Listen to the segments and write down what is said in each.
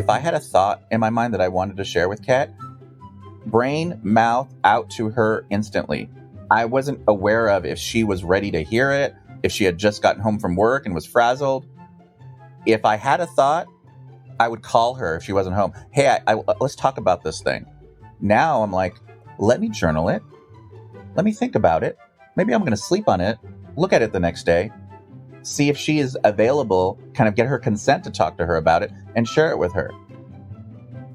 if I had a thought in my mind that I wanted to share with Kat, brain, mouth, out to her instantly. I wasn't aware of if she was ready to hear it, if she had just gotten home from work and was frazzled. If I had a thought, I would call her if she wasn't home. Hey, let's talk about this thing. Now I'm like, let me journal it. Let me think about it. Maybe I'm going to sleep on it, look at it the next day, see if she is available, kind of get her consent to talk to her about it, and share it with her.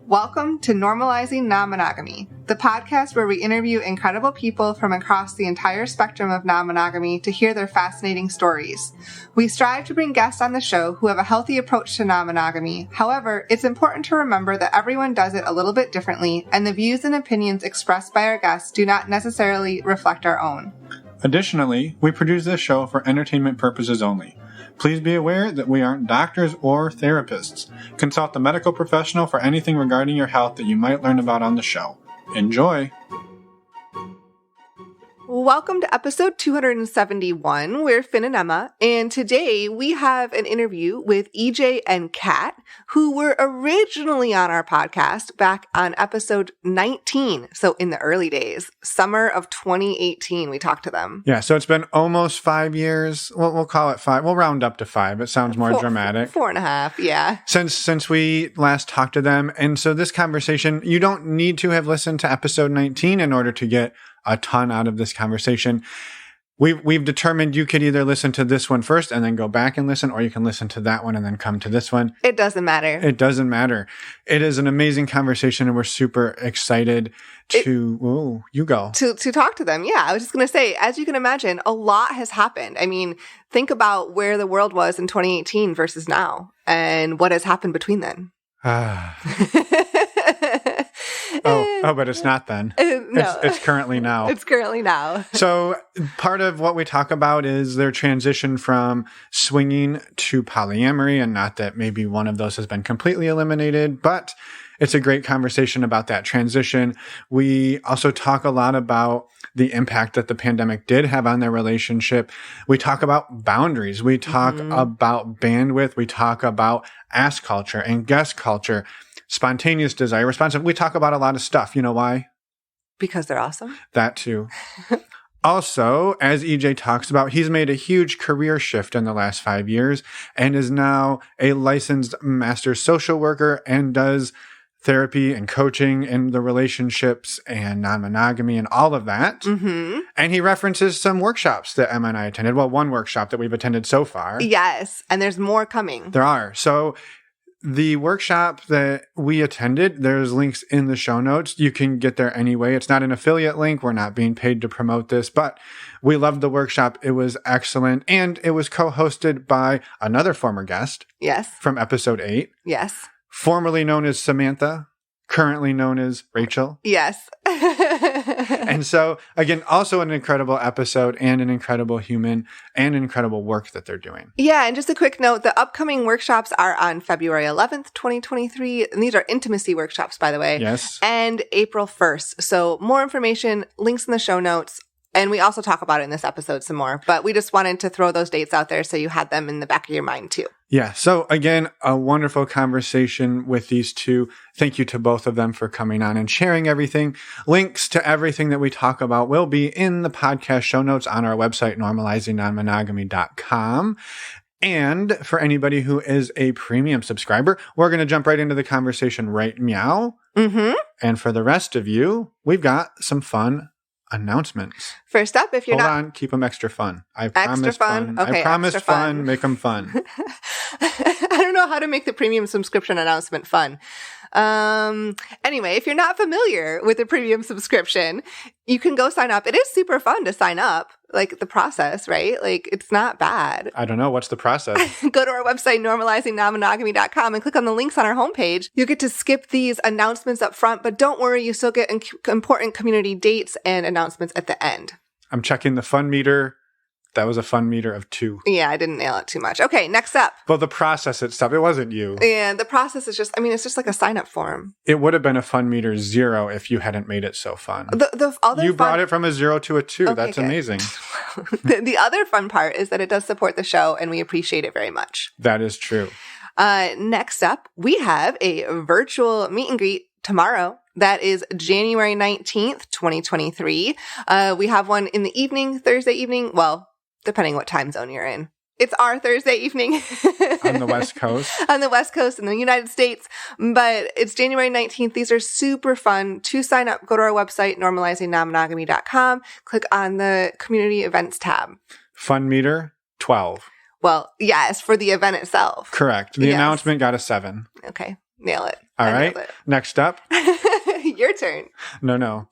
Welcome to Normalizing Non-Monogamy, the podcast where we interview incredible people from across the entire spectrum of non-monogamy to hear their fascinating stories. We strive to bring guests on the show who have a healthy approach to non-monogamy. However, it's important to remember that everyone does it a little bit differently, and the views and opinions expressed by our guests do not necessarily reflect our own. Additionally, we produce this show for entertainment purposes only. Please be aware that we aren't doctors or therapists. Consult the medical professional for anything regarding your health that you might learn about on the show. Enjoy! Welcome to episode 271. We're Finn and Emma, and today we have an interview with EJ and Kat, who were originally on our podcast back on episode 19. So in the early days, summer of 2018, we talked to them. Yeah, so it's been almost 5 years. We'll call it 5. We'll round up to 5. It sounds more dramatic. 4.5, yeah. Since we last talked to them. And so this conversation, you don't need to have listened to episode 19 in order to get a ton out of this conversation. We've determined you could either listen to this one first and then go back and listen, or you can listen to that one and then come to this one. It doesn't matter. It doesn't matter. It is an amazing conversation, and we're super excited to talk to them. Yeah, I was just going to say, as you can imagine, a lot has happened. I mean, think about where the world was in 2018 versus now, and what has happened between then. But it's not then. No. It's currently now. It's currently now. So part of what we talk about is their transition from swinging to polyamory, and not that maybe one of those has been completely eliminated, but it's a great conversation about that transition. We also talk a lot about the impact that the pandemic did have on their relationship. We talk about boundaries. We talk about bandwidth. We talk about ask culture and guest culture. Spontaneous desire, responsive. We talk about a lot of stuff. You know why? Because they're awesome. That too. Also, as EJ talks about, he's made a huge career shift in the last 5 years and is now a licensed master social worker and does therapy and coaching in the relationships and non-monogamy and all of that. Mm-hmm. And he references some workshops that Emma and I attended. Well, one workshop that we've attended so far. Yes. And there's more coming. There are. So the workshop that we attended, there's links in the show notes. You can get there anyway. It's not an affiliate link. We're not being paid to promote this, but we loved the workshop. It was excellent. And it was co-hosted by another former guest. Yes. From episode 8. Yes. Formerly known as Samantha, currently known as Rachel. Yes. And so, again, also an incredible episode and an incredible human and incredible work that they're doing. Yeah, and just a quick note, the upcoming workshops are on February 11th, 2023. And these are intimacy workshops, by the way. Yes. And April 1st. So more information, links in the show notes. And we also talk about it in this episode some more. But we just wanted to throw those dates out there so you had them in the back of your mind too. Yeah. So again, a wonderful conversation with these two. Thank you to both of them for coming on and sharing everything. Links to everything that we talk about will be in the podcast show notes on our website, normalizingnonmonogamy.com. And for anybody who is a premium subscriber, we're going to jump right into the conversation right meow. Mm-hmm. And for the rest of you, we've got some fun announcements. First up, if you're Hold on, keep them extra fun. I promise fun. Okay, I promise extra fun. Make them fun. I don't know how to make the premium subscription announcement fun. Anyway, if you're not familiar with a premium subscription, you can go sign up. It is super fun to sign up, like the process, right? Like it's not bad. I don't know. What's the process? Go to our website, normalizingnonmonogamy.com, and click on the links on our homepage. You get to skip these announcements up front, but don't worry, you still get important community dates and announcements at the end. I'm checking the fun meter. That was a fun meter of 2. Yeah, I didn't nail it too much. Okay, next up. Well, the process itself, it wasn't you. Yeah, the process is just, it's just like a sign-up form. It would have been a fun meter 0 if you hadn't made it so fun. The other you brought it from a 0 to a 2. Okay, that's good. Amazing. The other fun part is that it does support the show, and we appreciate it very much. That is true. Next up, we have a virtual meet and greet tomorrow. That is January 19th, 2023. We have one in the evening, Thursday evening. Well, depending what time zone you're in. It's our Thursday evening. On the West Coast. On the West Coast in the United States. But it's January 19th. These are super fun. To sign up, go to our website, normalizingnonmonogamy.com. Click on the community events tab. Fun meter, 12. Well, yes, for the event itself. Correct. The announcement got a 7. Okay. Nail it. All right. Next up. Your turn. No.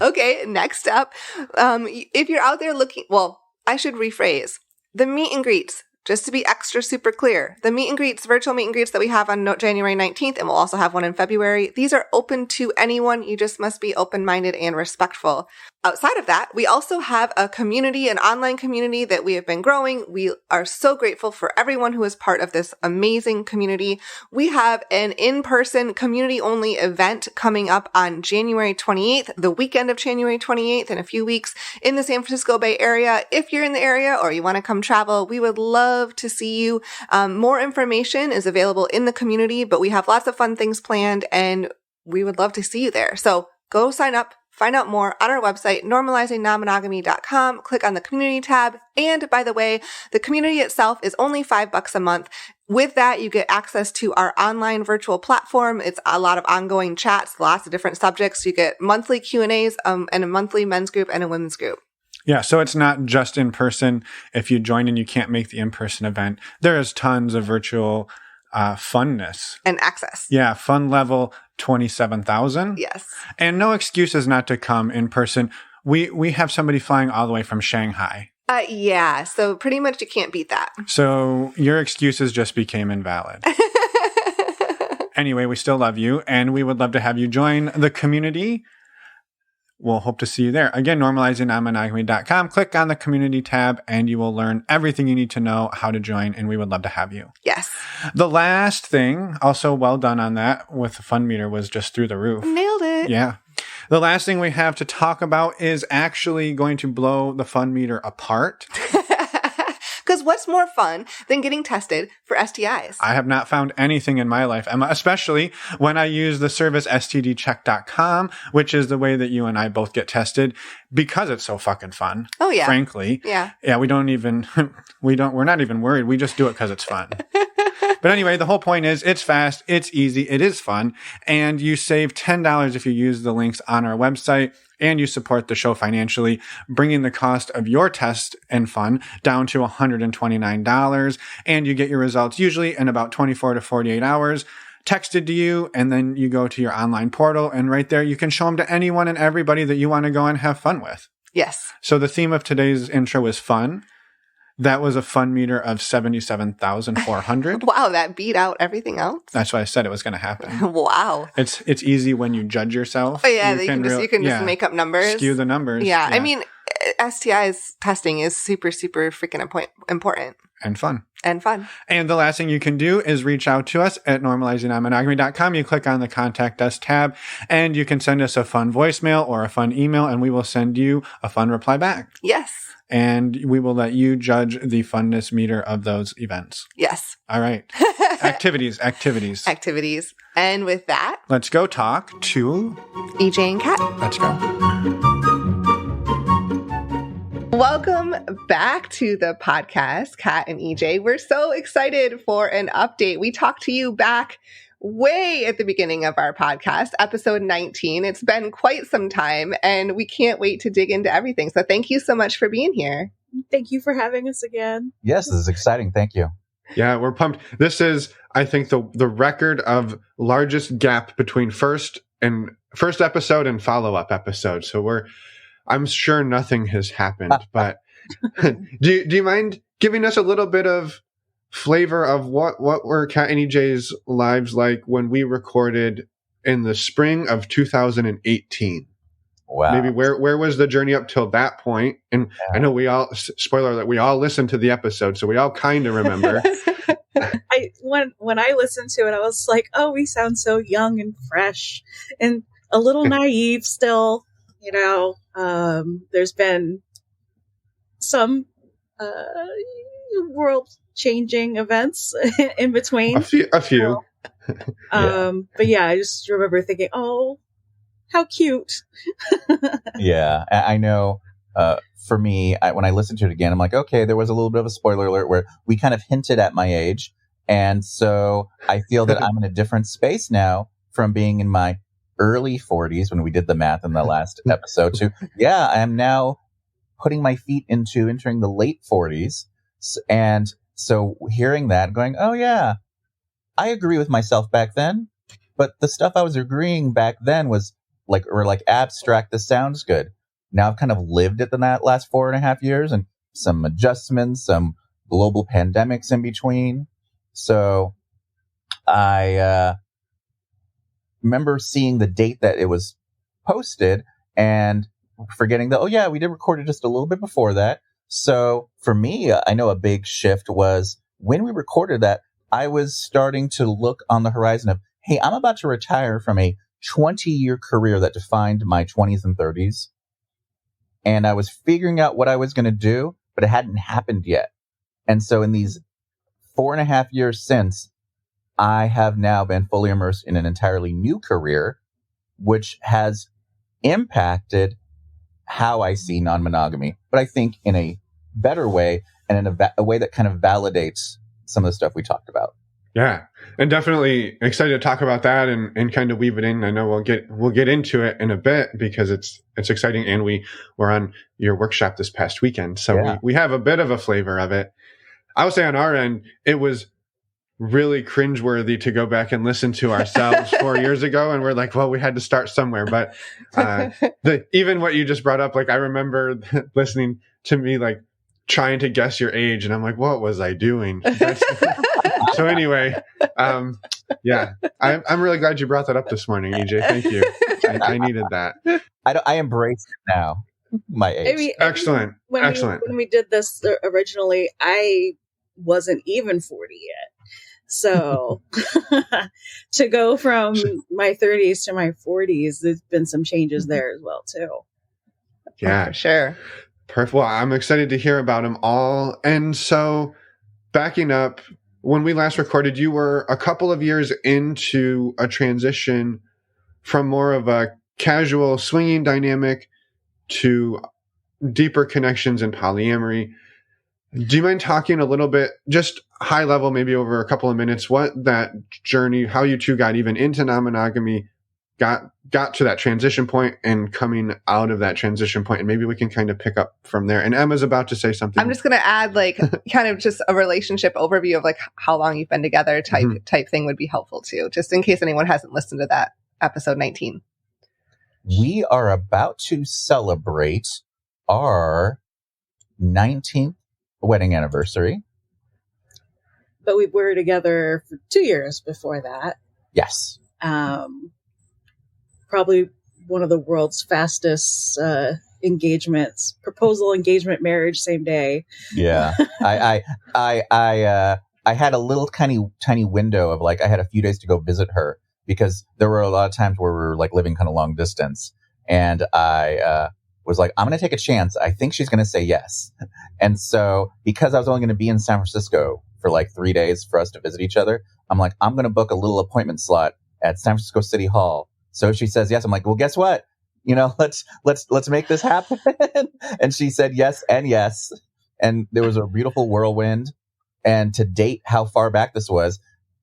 Okay. Next up. If you're out there looking, well, I should rephrase. The meet and greets, just to be extra super clear, the meet and greets, virtual meet and greets that we have on January 19th, and we'll also have one in February, these are open to anyone. You just must be open-minded and respectful. Outside of that, we also have a community, an online community that we have been growing. We are so grateful for everyone who is part of this amazing community. We have an in-person community-only event coming up on January 28th, the weekend of January 28th in a few weeks in the San Francisco Bay Area. If you're in the area or you want to come travel, we would love to see you. More information is available in the community, but we have lots of fun things planned and we would love to see you there. So go sign up. Find out more on our website, normalizingnonmonogamy.com. Click on the community tab. And by the way, the community itself is only $5 a month. With that, you get access to our online virtual platform. It's a lot of ongoing chats, lots of different subjects. You get monthly Q&As, and a monthly men's group and a women's group. Yeah, so it's not just in person. If you join and you can't make the in-person event, there is tons of virtual funness. And access. Yeah, fun level 27,000. Yes. And no excuses not to come in person. We have somebody flying all the way from Shanghai. Yeah, so pretty much you can't beat that. So your excuses just became invalid. Anyway, we still love you, and we would love to have you join the community. We'll hope to see you there. Again, normalizingnonmonogamy.com. Click on the community tab, and you will learn everything you need to know how to join, and we would love to have you. Yes. The last thing, also well done on that with the fun meter, was just through the roof. Nailed it. Yeah. The last thing we have to talk about is actually going to blow the fun meter apart. Because what's more fun than getting tested for STIs? I have not found anything in my life, Emma, especially when I use the service stdcheck.com, which is the way that you and I both get tested because it's so fucking fun. Oh, yeah. Frankly. Yeah. Yeah, we're not even worried. We just do it because it's fun. But anyway, the whole point is it's fast, it's easy, it is fun, and you save $10 if you use the links on our website, and you support the show financially, bringing the cost of your test and fun down to $129, and you get your results usually in about 24 to 48 hours, texted to you, and then you go to your online portal, and right there you can show them to anyone and everybody that you want to go and have fun with. Yes. So the theme of today's intro is fun. That was a fun meter of 77,400. Wow, that beat out everything else. That's why I said it was going to happen. Wow. It's easy when you judge yourself. Oh, yeah, you can just make up numbers. Skew the numbers. Yeah. I mean, STIs testing is super, super freaking important. And fun. And fun. And the last thing you can do is reach out to us at normalizingnonmonogamy.com. You click on the Contact Us tab, and you can send us a fun voicemail or a fun email, and we will send you a fun reply back. Yes. And we will let you judge the funness meter of those events. Yes. All right. Activities. And with that, let's go talk to EJ and Kat. Let's go. Welcome back to the podcast, Kat and EJ. We're so excited for an update. We talked to you back way at the beginning of our podcast, episode 19. It's been quite some time, and we can't wait to dig into everything. So thank you so much for being here. Thank you for having us again. Yes, this is exciting. Thank you. Yeah, we're pumped. This is, I think, the record of largest gap between first episode and follow-up episode. So I'm sure nothing has happened, but do you mind giving us a little bit of flavor of what were Kat and EJ's lives like when we recorded in the spring of 2018? Wow. Maybe where was the journey up till that point? And yeah. I know we all, spoiler alert, we all listened to the episode, so we all kind of remember. When I listened to it, I was like, oh, we sound so young and fresh and a little naive still. You know, there's been some world changing events in between. A few. But yeah, I just remember thinking, oh, how cute. Yeah, I know. For me, when I listened to it again, I'm like, okay, there was a little bit of a spoiler alert where we kind of hinted at my age. And so I feel that I'm in a different space now from being in my early 40s when we did the math in the last episode to, yeah, I am now putting my feet into entering the late 40s. And so hearing that, going, oh, yeah, I agree with myself back then. But the stuff I was agreeing back then was like abstract. This sounds good. Now I've kind of lived it in that last 4.5 years and some adjustments, some global pandemics in between. So I remember seeing the date that it was posted and forgetting that, oh yeah, we did record it just a little bit before that. So for me, I know a big shift was when we recorded that, I was starting to look on the horizon of, hey, I'm about to retire from a 20-year career that defined my 20s and 30s. And I was figuring out what I was going to do, but it hadn't happened yet. And so in these 4.5 years since, I have now been fully immersed in an entirely new career, which has impacted how I see non-monogamy, but I think in a better way and in a way that kind of validates some of the stuff we talked about. Yeah, and definitely excited to talk about that and kind of weave it in. I know we'll get into it in a bit because it's exciting, and we were on your workshop this past weekend, so yeah. we have a bit of a flavor of it. I would say on our end, it was really cringeworthy to go back and listen to ourselves 4 years ago, and we're like, well, we had to start somewhere. But even what you just brought up, like I remember listening to me like trying to guess your age, and I'm like, what was I doing? So anyway, yeah, I'm really glad you brought that up this morning, EJ. Thank you. I needed that. I embrace it now. My age. I mean, excellent. When we did this originally, I wasn't even 40 yet. So to go from my 30s to my 40s, there's been some changes there as well too. Yeah, for sure. Perfect. Well, I'm excited to hear about them all. And so backing up, when we last recorded, you were a couple of years into a transition from more of a casual swinging dynamic to deeper connections in polyamory. Do you mind talking a little bit, just high level, maybe over a couple of minutes, what that journey, how you two got even into non-monogamy, got to that transition point and coming out of that transition point, and maybe we can kind of pick up from there. And Emma's about to say something. I'm just going to add like kind of just a relationship overview of like how long you've been together type thing would be helpful too, just in case anyone hasn't listened to that episode 19. We are about to celebrate our 19th wedding anniversary. But we were together for 2 years before that. Yes. Probably one of the world's fastest engagements, proposal, engagement, marriage, same day. Yeah. I had a little tiny window of like, I had a few days to go visit her because there were a lot of times where we were like living kind of long distance. And I was like, I'm going to take a chance. I think she's going to say yes. And so because I was only going to be in San Francisco for like 3 days for us to visit each other, I'm like, I'm going to book a little appointment slot at San Francisco City Hall. So if she says yes, I'm like, well, guess what? You know, let's make this happen. And she said yes and yes. And there was a beautiful whirlwind. And to date how far back this was,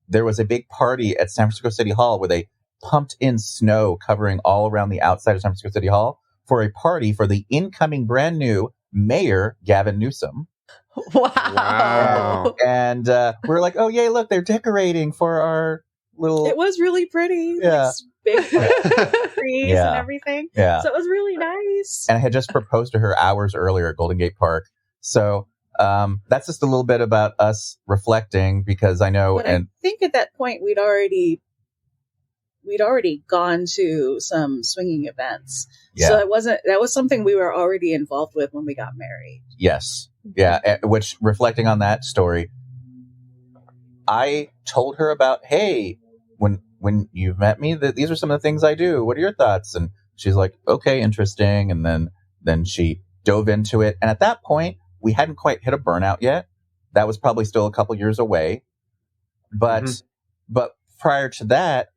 there was a big party at San Francisco City Hall where they pumped in snow covering all around the outside of San Francisco City Hall for a party for the incoming brand new mayor, Gavin Newsom. Wow. And we're like, oh, yay, look, they're decorating for our little... It was really pretty. Yeah. Like, big trees and everything. Yeah. So it was really nice. And I had just proposed to her hours earlier at Golden Gate Park. So that's just a little bit about us reflecting because I know... But I think at that point we'd already gone to some swinging events. Yeah. So that was something we were already involved with when we got married. Yes. Yeah. Which, reflecting on that story, I told her about, hey, when you've met me, these are some of the things I do. What are your thoughts? And she's like, okay, interesting. And then she dove into it. And at that point, we hadn't quite hit a burnout yet. that was probably still a couple years away. But prior to that,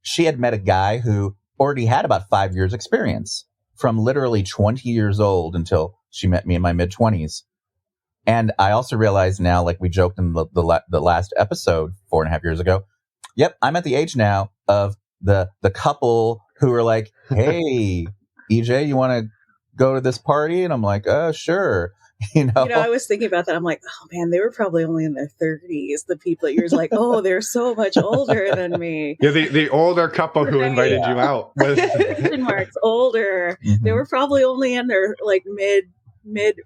she had met a guy who already had about 5 years experience, from literally 20 years old until she met me in my mid 20s. And I also realize now, like we joked in the last episode 4.5 years ago, yep, I'm at the age now of the couple who are like, hey, EJ, you want to go to this party? And I'm like, sure. I was thinking about that. I'm like, oh man, they were probably only in their 30s. The people that you're like, oh, they're so much older than me. Yeah, the older couple who invited you out. Mark's older. Mm-hmm. They were probably only in their like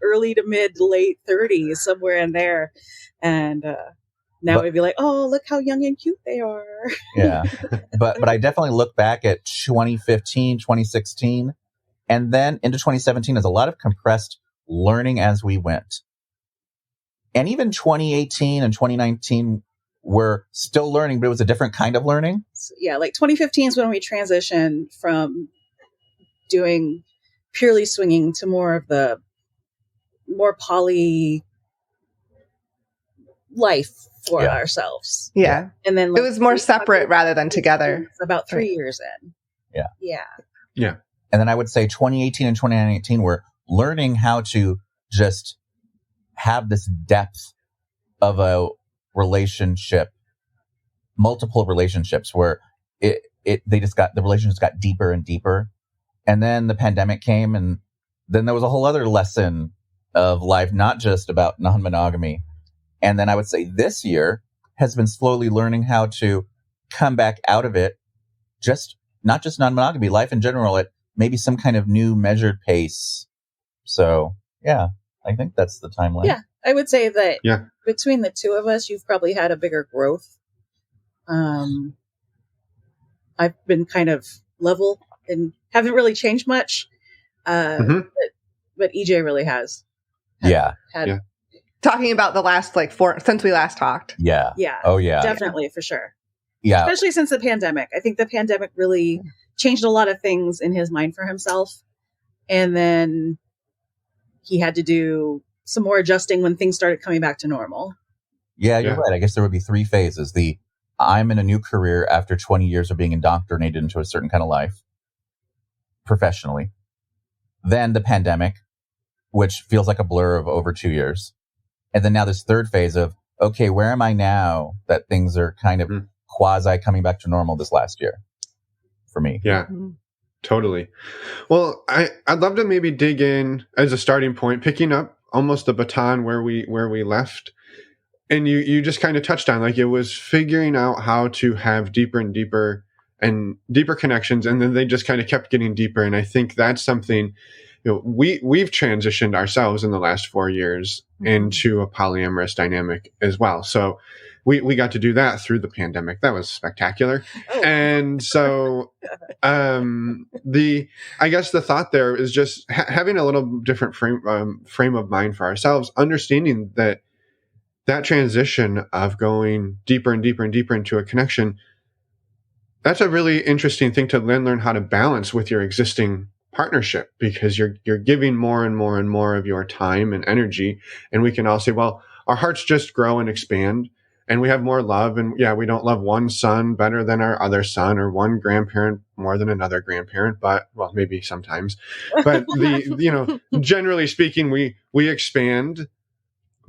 early to mid late 30s, somewhere in there. And now we'd be like, oh, look how young and cute they are. Yeah. But I definitely look back at 2015, 2016, and then into 2017 as a lot of compressed learning as we went. And even 2018 and 2019 were still learning, but it was a different kind of learning. Yeah, like 2015 is when we transitioned from doing purely swinging to more poly life for ourselves. Yeah. And then it was more separate rather than together. About 3 years in. Yeah. Yeah. Yeah. And then I would say 2018 and 2019 were learning how to just have this depth of a relationship, multiple relationships where the relationships got deeper and deeper. And then the pandemic came, and then there was a whole other lesson of life, not just about non-monogamy. And then I would say this year has been slowly learning how to come back out of it, not just non-monogamy, life in general, at maybe some kind of new measured pace. So, yeah, I think that's the timeline. Yeah, I would say that between the two of us, you've probably had a bigger growth. I've been kind of level and haven't really changed much. But EJ really has. Talking about the last since we last talked. Yeah. Yeah. Oh, yeah. Definitely, for sure. Yeah. Especially since the pandemic. I think the pandemic really changed a lot of things in his mind for himself. And then he had to do some more adjusting when things started coming back to normal. Yeah, you're right. I guess there would be 3 phases. I'm in a new career after 20 years of being indoctrinated into a certain kind of life professionally. Then the pandemic, which feels like a blur of over 2 years. And then now this third phase of, okay, where am I now that things are kind of quasi coming back to normal this last year for me? Yeah. Mm-hmm. Totally. Well, I'd love to maybe dig in as a starting point, picking up almost the baton where we left. And you just kind of touched on, like, it was figuring out how to have deeper and deeper connections. And then they just kind of kept getting deeper. And I think that's something, we've transitioned ourselves in the last 4 years into a polyamorous dynamic as well. So we got to do that through the pandemic. That was spectacular. Oh. And so, I guess the thought there is just having a little different frame of mind for ourselves, understanding that transition of going deeper and deeper and deeper into a connection, that's a really interesting thing to learn how to balance with your existing partnership, because you're giving more and more and more of your time and energy. And we can all say, well, our hearts just grow and expand, and we have more love. And we don't love one son better than our other son, or one grandparent more than another grandparent, but maybe sometimes, but generally speaking, we expand,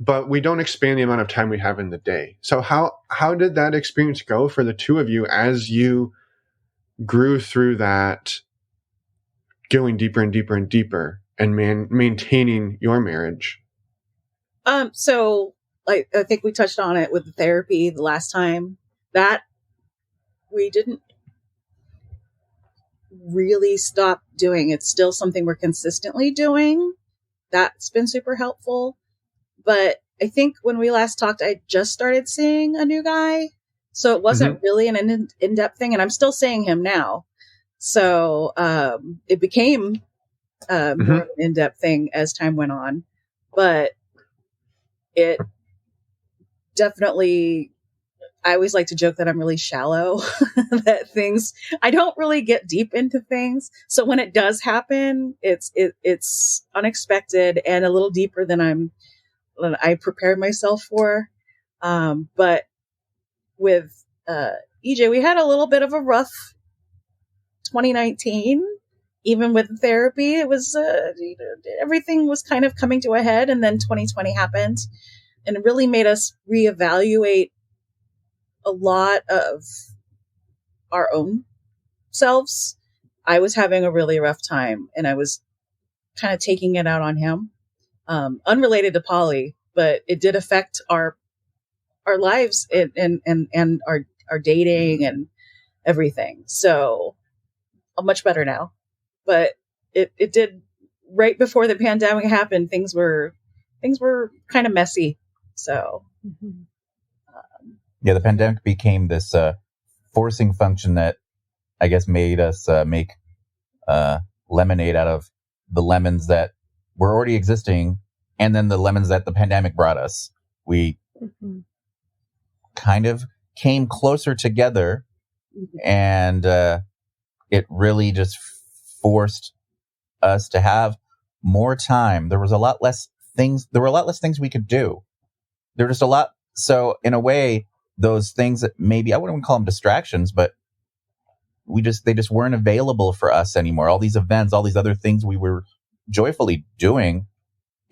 but we don't expand the amount of time we have in the day. So how did that experience go for the two of you as you grew through that, going deeper and deeper and deeper, and maintaining your marriage? So I think we touched on it with the therapy the last time, that we didn't really stop doing. It's still something we're consistently doing. That's been super helpful. But I think when we last talked, I just started seeing a new guy. So it wasn't really an in-depth thing. And I'm still seeing him now. So it became more of an in-depth thing as time went on. But it definitely, I always like to joke that I'm really shallow, that I don't really get deep into things. So when it does happen, it's unexpected and a little deeper than I'm I prepared myself for. But with EJ, we had a little bit of a rough 2019. Even with therapy, it was everything was kind of coming to a head, and then 2020 happened, and it really made us reevaluate a lot of our own selves. I was having a really rough time, and I was kind of taking it out on him, unrelated to poly, but it did affect our lives and our dating and everything. So I'm much better now. But it did right before the pandemic happened. Things were kind of messy. So the pandemic became this forcing function that I guess made us make lemonade out of the lemons that were already existing, and then the lemons that the pandemic brought us. We kind of came closer together, and it really just forced us to have more time. There was a lot less things. There were a lot less things we could do. There were just a lot. So in a way, those things that maybe I wouldn't call them distractions, but they just weren't available for us anymore. All these events, all these other things we were joyfully doing,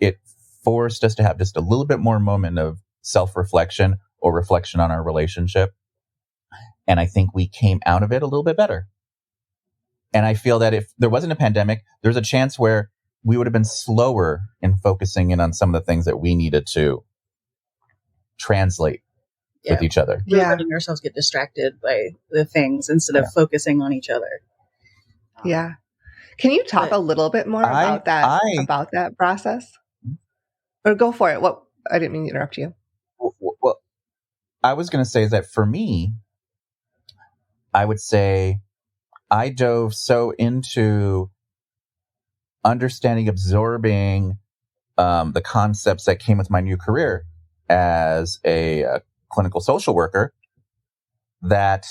it forced us to have just a little bit more moment of self-reflection or reflection on our relationship. And I think we came out of it a little bit better. And I feel that if there wasn't a pandemic, there's a chance where we would have been slower in focusing in on some of the things that we needed to translate with each other. We're letting ourselves get distracted by the things instead of focusing on each other. Yeah. Can you talk a little bit more about that process? Or go for it. I didn't mean to interrupt you. Well, I was going to say is that for me, I would say I dove so into understanding, absorbing the concepts that came with my new career as a clinical social worker that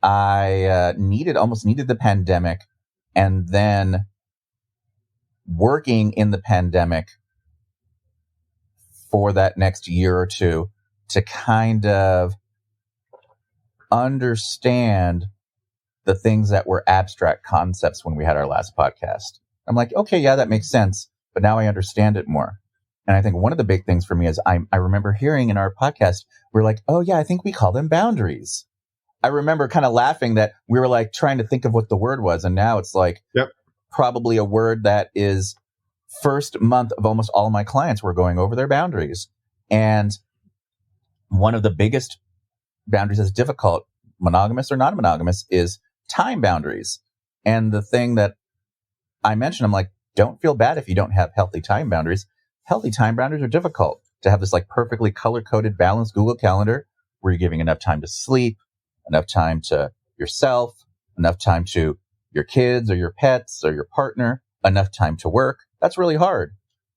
I almost needed the pandemic, and then working in the pandemic for that next year or two to kind of understand the things that were abstract concepts when we had our last podcast. I'm like, okay, yeah, that makes sense. But now I understand it more. And I think one of the big things for me is I remember hearing in our podcast, we're like, oh yeah, I think we call them boundaries. I remember kind of laughing that we were like trying to think of what the word was. And now it's like probably a word that is first month of almost all of my clients were going over their boundaries. And one of the biggest boundaries that's difficult, monogamous or non-monogamous, is time boundaries. And the thing that I mentioned, I'm like, don't feel bad if you don't have healthy time boundaries. Healthy time boundaries are difficult to have this like perfectly color-coded, balanced Google Calendar where you're giving enough time to sleep, enough time to yourself, enough time to your kids or your pets or your partner, enough time to work. That's really hard.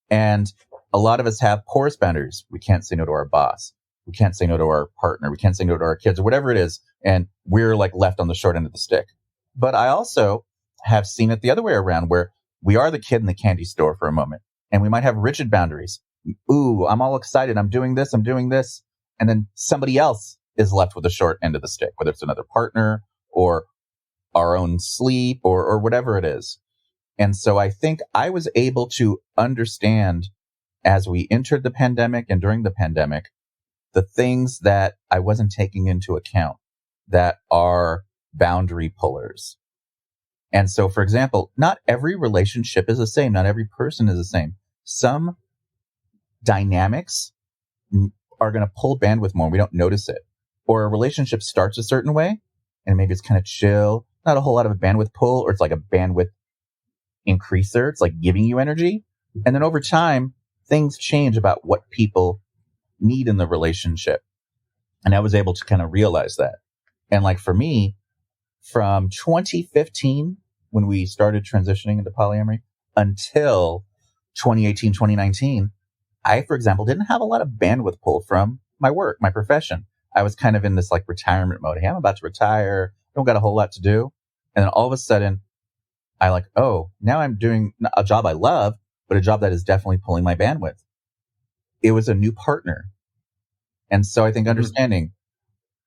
And a lot of us have porous boundaries. We can't say no to our boss. We can't say no to our partner. We can't say no to our kids or whatever it is. And we're like left on the short end of the stick. But I also have seen it the other way around where we are the kid in the candy store for a moment and we might have rigid boundaries. Ooh, I'm all excited. I'm doing this. And then somebody else is left with the short end of the stick, whether it's another partner or our own sleep or whatever it is. And so I think I was able to understand as we entered the pandemic and during the pandemic, the things that I wasn't taking into account that are boundary pullers. And so, for example, not every relationship is the same. Not every person is the same. Some dynamics are going to pull bandwidth more and we don't notice it. Or a relationship starts a certain way and maybe it's kind of chill, not a whole lot of a bandwidth pull, or it's like a bandwidth increaser. It's like giving you energy. And then over time, things change about what people need in the relationship. And I was able to kind of realize that. And like for me, from 2015, when we started transitioning into polyamory, until 2018, 2019, I, for example, didn't have a lot of bandwidth pull from my work, my profession. I was kind of in this like retirement mode. Hey, I'm about to retire. Don't got a whole lot to do. And then all of a sudden, I like, oh, now I'm doing a job I love, but a job that is definitely pulling my bandwidth. it was a new partner. And so I think understanding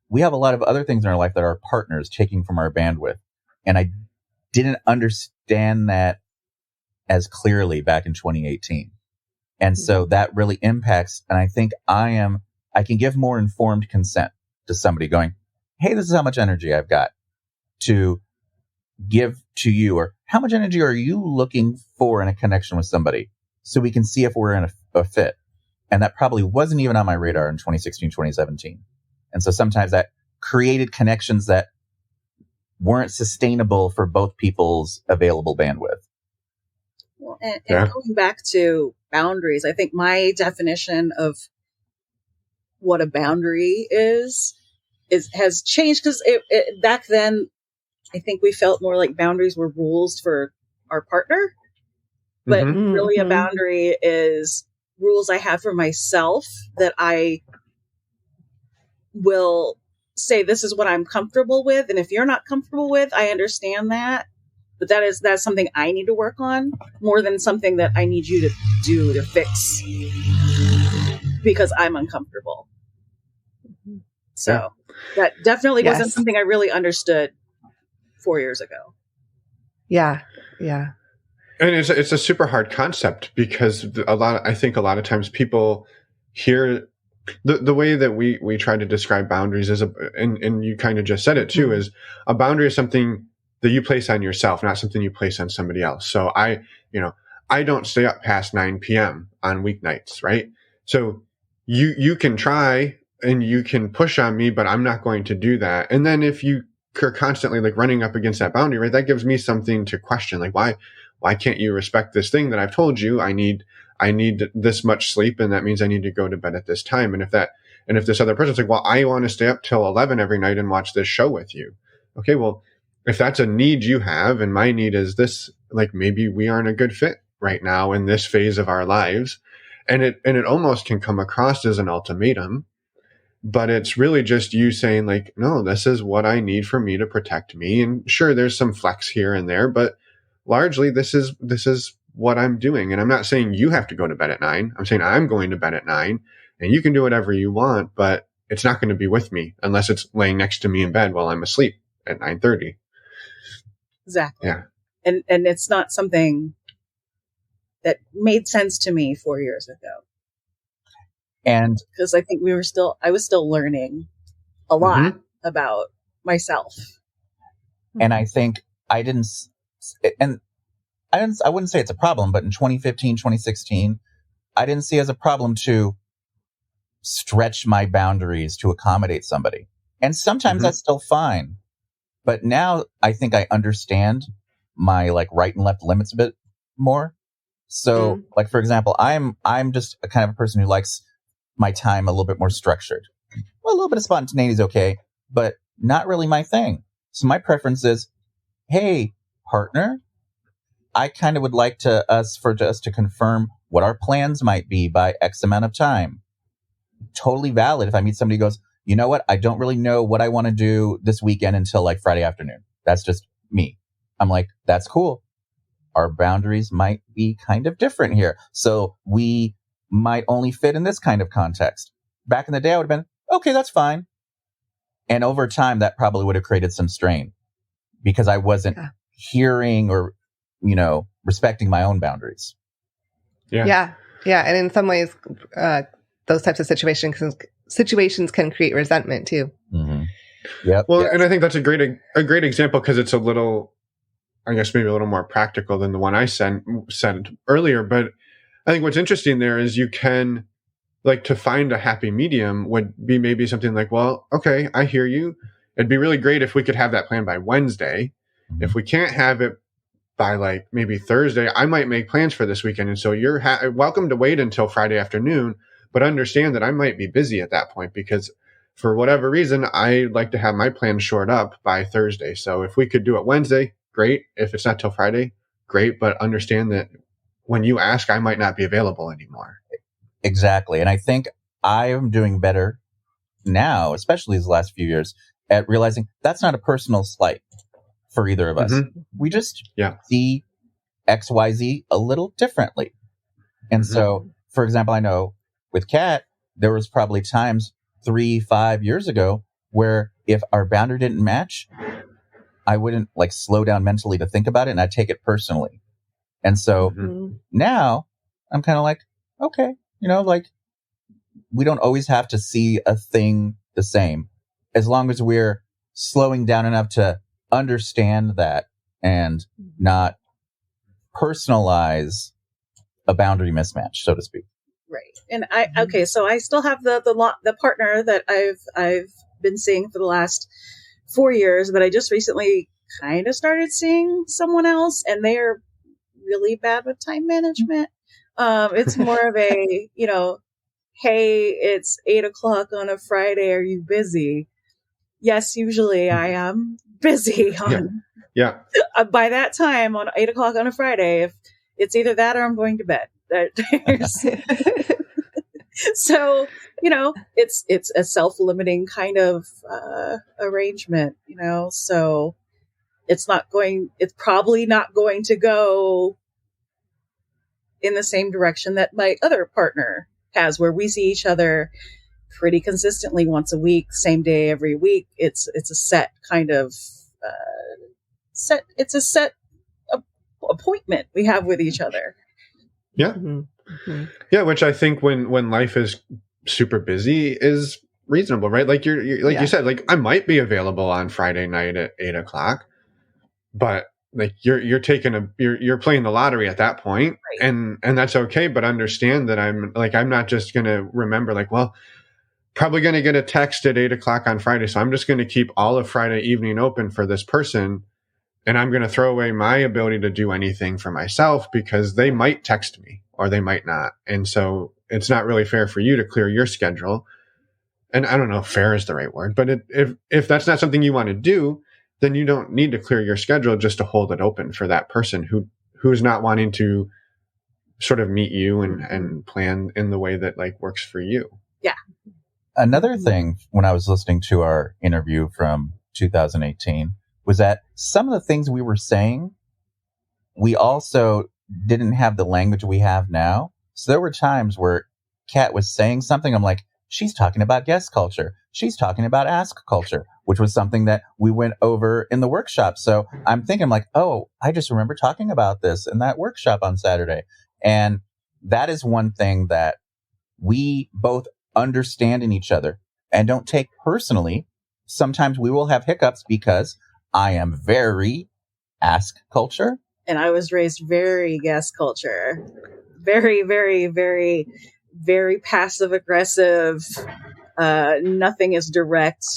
we have a lot of other things in our life that our partners taking from our bandwidth. And I didn't understand that as clearly back in 2018. And so that really impacts. And I think I can give more informed consent to somebody going, hey, this is how much energy I've got to give to you, or how much energy are you looking for in a connection with somebody, so we can see if we're in a fit. And that probably wasn't even on my radar in 2016, 2017. And so sometimes that created connections that weren't sustainable for both people's available bandwidth. Well, and going back to boundaries, I think my definition of what a boundary is has changed, because back then, I think we felt more like boundaries were rules for our partner, but really a boundary is rules I have for myself that I will say, this is what I'm comfortable with. And if you're not comfortable with, I understand that, but that's something I need to work on more than something that I need you to do to fix because I'm uncomfortable. So that definitely wasn't something I really understood 4 years ago. Yeah. And it's a super hard concept, because I think a lot of times people hear the way that we try to describe boundaries is and you kind of just said it too, is a boundary is something that you place on yourself, not something you place on somebody else. So I don't stay up past 9 p.m. on weeknights, right? So you can try and you can push on me, but I'm not going to do that. And then if you are constantly like running up against that boundary, right, that gives me something to question, like why can't you respect this thing that I've told you I need this much sleep, and that means I need to go to bed at this time. And if this other person's like, well, I want to stay up till 11 every night and watch this show with you. Okay, well, if that's a need you have and my need is this, like maybe we aren't a good fit right now in this phase of our lives. And it almost can come across as an ultimatum, but it's really just you saying like, no, this is what I need for me to protect me. And sure, there's some flex here and there, but largely this is what I'm doing. And I'm not saying you have to go to bed at 9. I'm saying I'm going to bed at 9, and you can do whatever you want, but it's not going to be with me unless it's laying next to me in bed while I'm asleep at 9:30. Exactly. Yeah. And it's not something that made sense to me 4 years ago. And because I think I was still learning a lot about myself. And I think I wouldn't say it's a problem, but in 2015, 2016, I didn't see it as a problem to stretch my boundaries to accommodate somebody. And sometimes that's still fine. But now I think I understand my like right and left limits a bit more. So like, for example, I'm just a kind of a person who likes my time a little bit more structured. Well, a little bit of spontaneity is okay, but not really my thing. So my preference is, hey, partner, I kind of would like us to confirm what our plans might be by X amount of time. Totally valid if I meet somebody who goes, you know what, I don't really know what I want to do this weekend until like Friday afternoon. That's just me. I'm like, that's cool. Our boundaries might be kind of different here. So we might only fit in this kind of context. Back in the day, I would have been, okay, that's fine. And over time, that probably would have created some strain because I wasn't hearing or, respecting my own boundaries. Yeah. And in some ways, those types of situations can create resentment too. Mm-hmm. Yep. Well, and I think that's a great example because it's a little, I guess maybe a little more practical than the one I said earlier. But I think what's interesting there is you can, like, to find a happy medium would be maybe something like, well, okay, I hear you. It'd be really great if we could have that plan by Wednesday. Mm-hmm. If we can't have it by like maybe Thursday, I might make plans for this weekend. And so you're welcome to wait until Friday afternoon, but understand that I might be busy at that point because for whatever reason, I like to have my plan shored up by Thursday. So if we could do it Wednesday, great. If it's not till Friday, great. But understand that when you ask, I might not be available anymore. Exactly. And I think I am doing better now, especially these last few years, at realizing that's not a personal slight for either of us. Mm-hmm. We just see XYZ a little differently. And so, for example, I know with Kat, there was probably times 3-5 years ago where if our boundary didn't match, I wouldn't like slow down mentally to think about it, and I'd take it personally. And so now I'm kind of like, okay, like we don't always have to see a thing the same, as long as we're slowing down enough to understand that and not personalize a boundary mismatch, so to speak. Right. And so I still have the partner that I've been seeing for the last 4 years, but I just recently kind of started seeing someone else, and they are really bad with time management. It's more of a, hey, it's 8:00 on a Friday. Are you busy? Yes, usually I am busy on. Yeah. By that time on 8:00 on a Friday, if it's either that or I'm going to bed. So, it's a self-limiting kind of arrangement, so it's probably not going to go in the same direction that my other partner has, where we see each other pretty consistently once a week, same day every week. It's a set kind of it's a set appointment we have with each other. Yeah. Yeah, which I think when life is super busy is reasonable, right? Like you said, like I might be available on Friday night at 8:00, but like you're playing the lottery at that point, right. and that's okay. But understand that I'm not just going to remember like, well, probably going to get a text at 8:00 on Friday, so I'm just going to keep all of Friday evening open for this person. And I'm going to throw away my ability to do anything for myself because they might text me or they might not. And so it's not really fair for you to clear your schedule. And I don't know if fair is the right word, but if that's not something you want to do, then you don't need to clear your schedule just to hold it open for that person who's not wanting to sort of meet you and plan in the way that like works for you. Yeah. Another thing when I was listening to our interview from 2018 was that some of the things we were saying, we also didn't have the language we have now. So there were times where Kat was saying something, I'm like, she's talking about guest culture. She's talking about ask culture, which was something that we went over in the workshop. So I'm thinking like, oh, I just remember talking about this in that workshop on Saturday. And that is one thing that we both understand in each other and don't take personally. Sometimes we will have hiccups because I am very ask culture. And I was raised very guest culture. Very, very, very, very passive aggressive. Nothing is direct.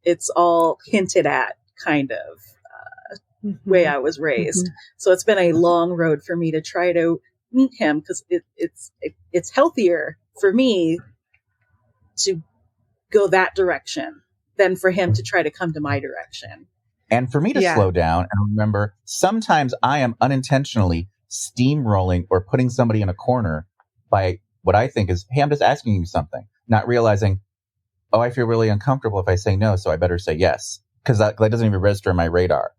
It's all hinted at kind of way I was raised. So it's been a long road for me to try to meet him because it's healthier for me to go that direction than for him to try to come to my direction. And for me to slow down and remember, sometimes I am unintentionally steamrolling or putting somebody in a corner by what I think is, hey, I'm just asking you something, not realizing, oh, I feel really uncomfortable if I say no, so I better say yes. Because that doesn't even register in my radar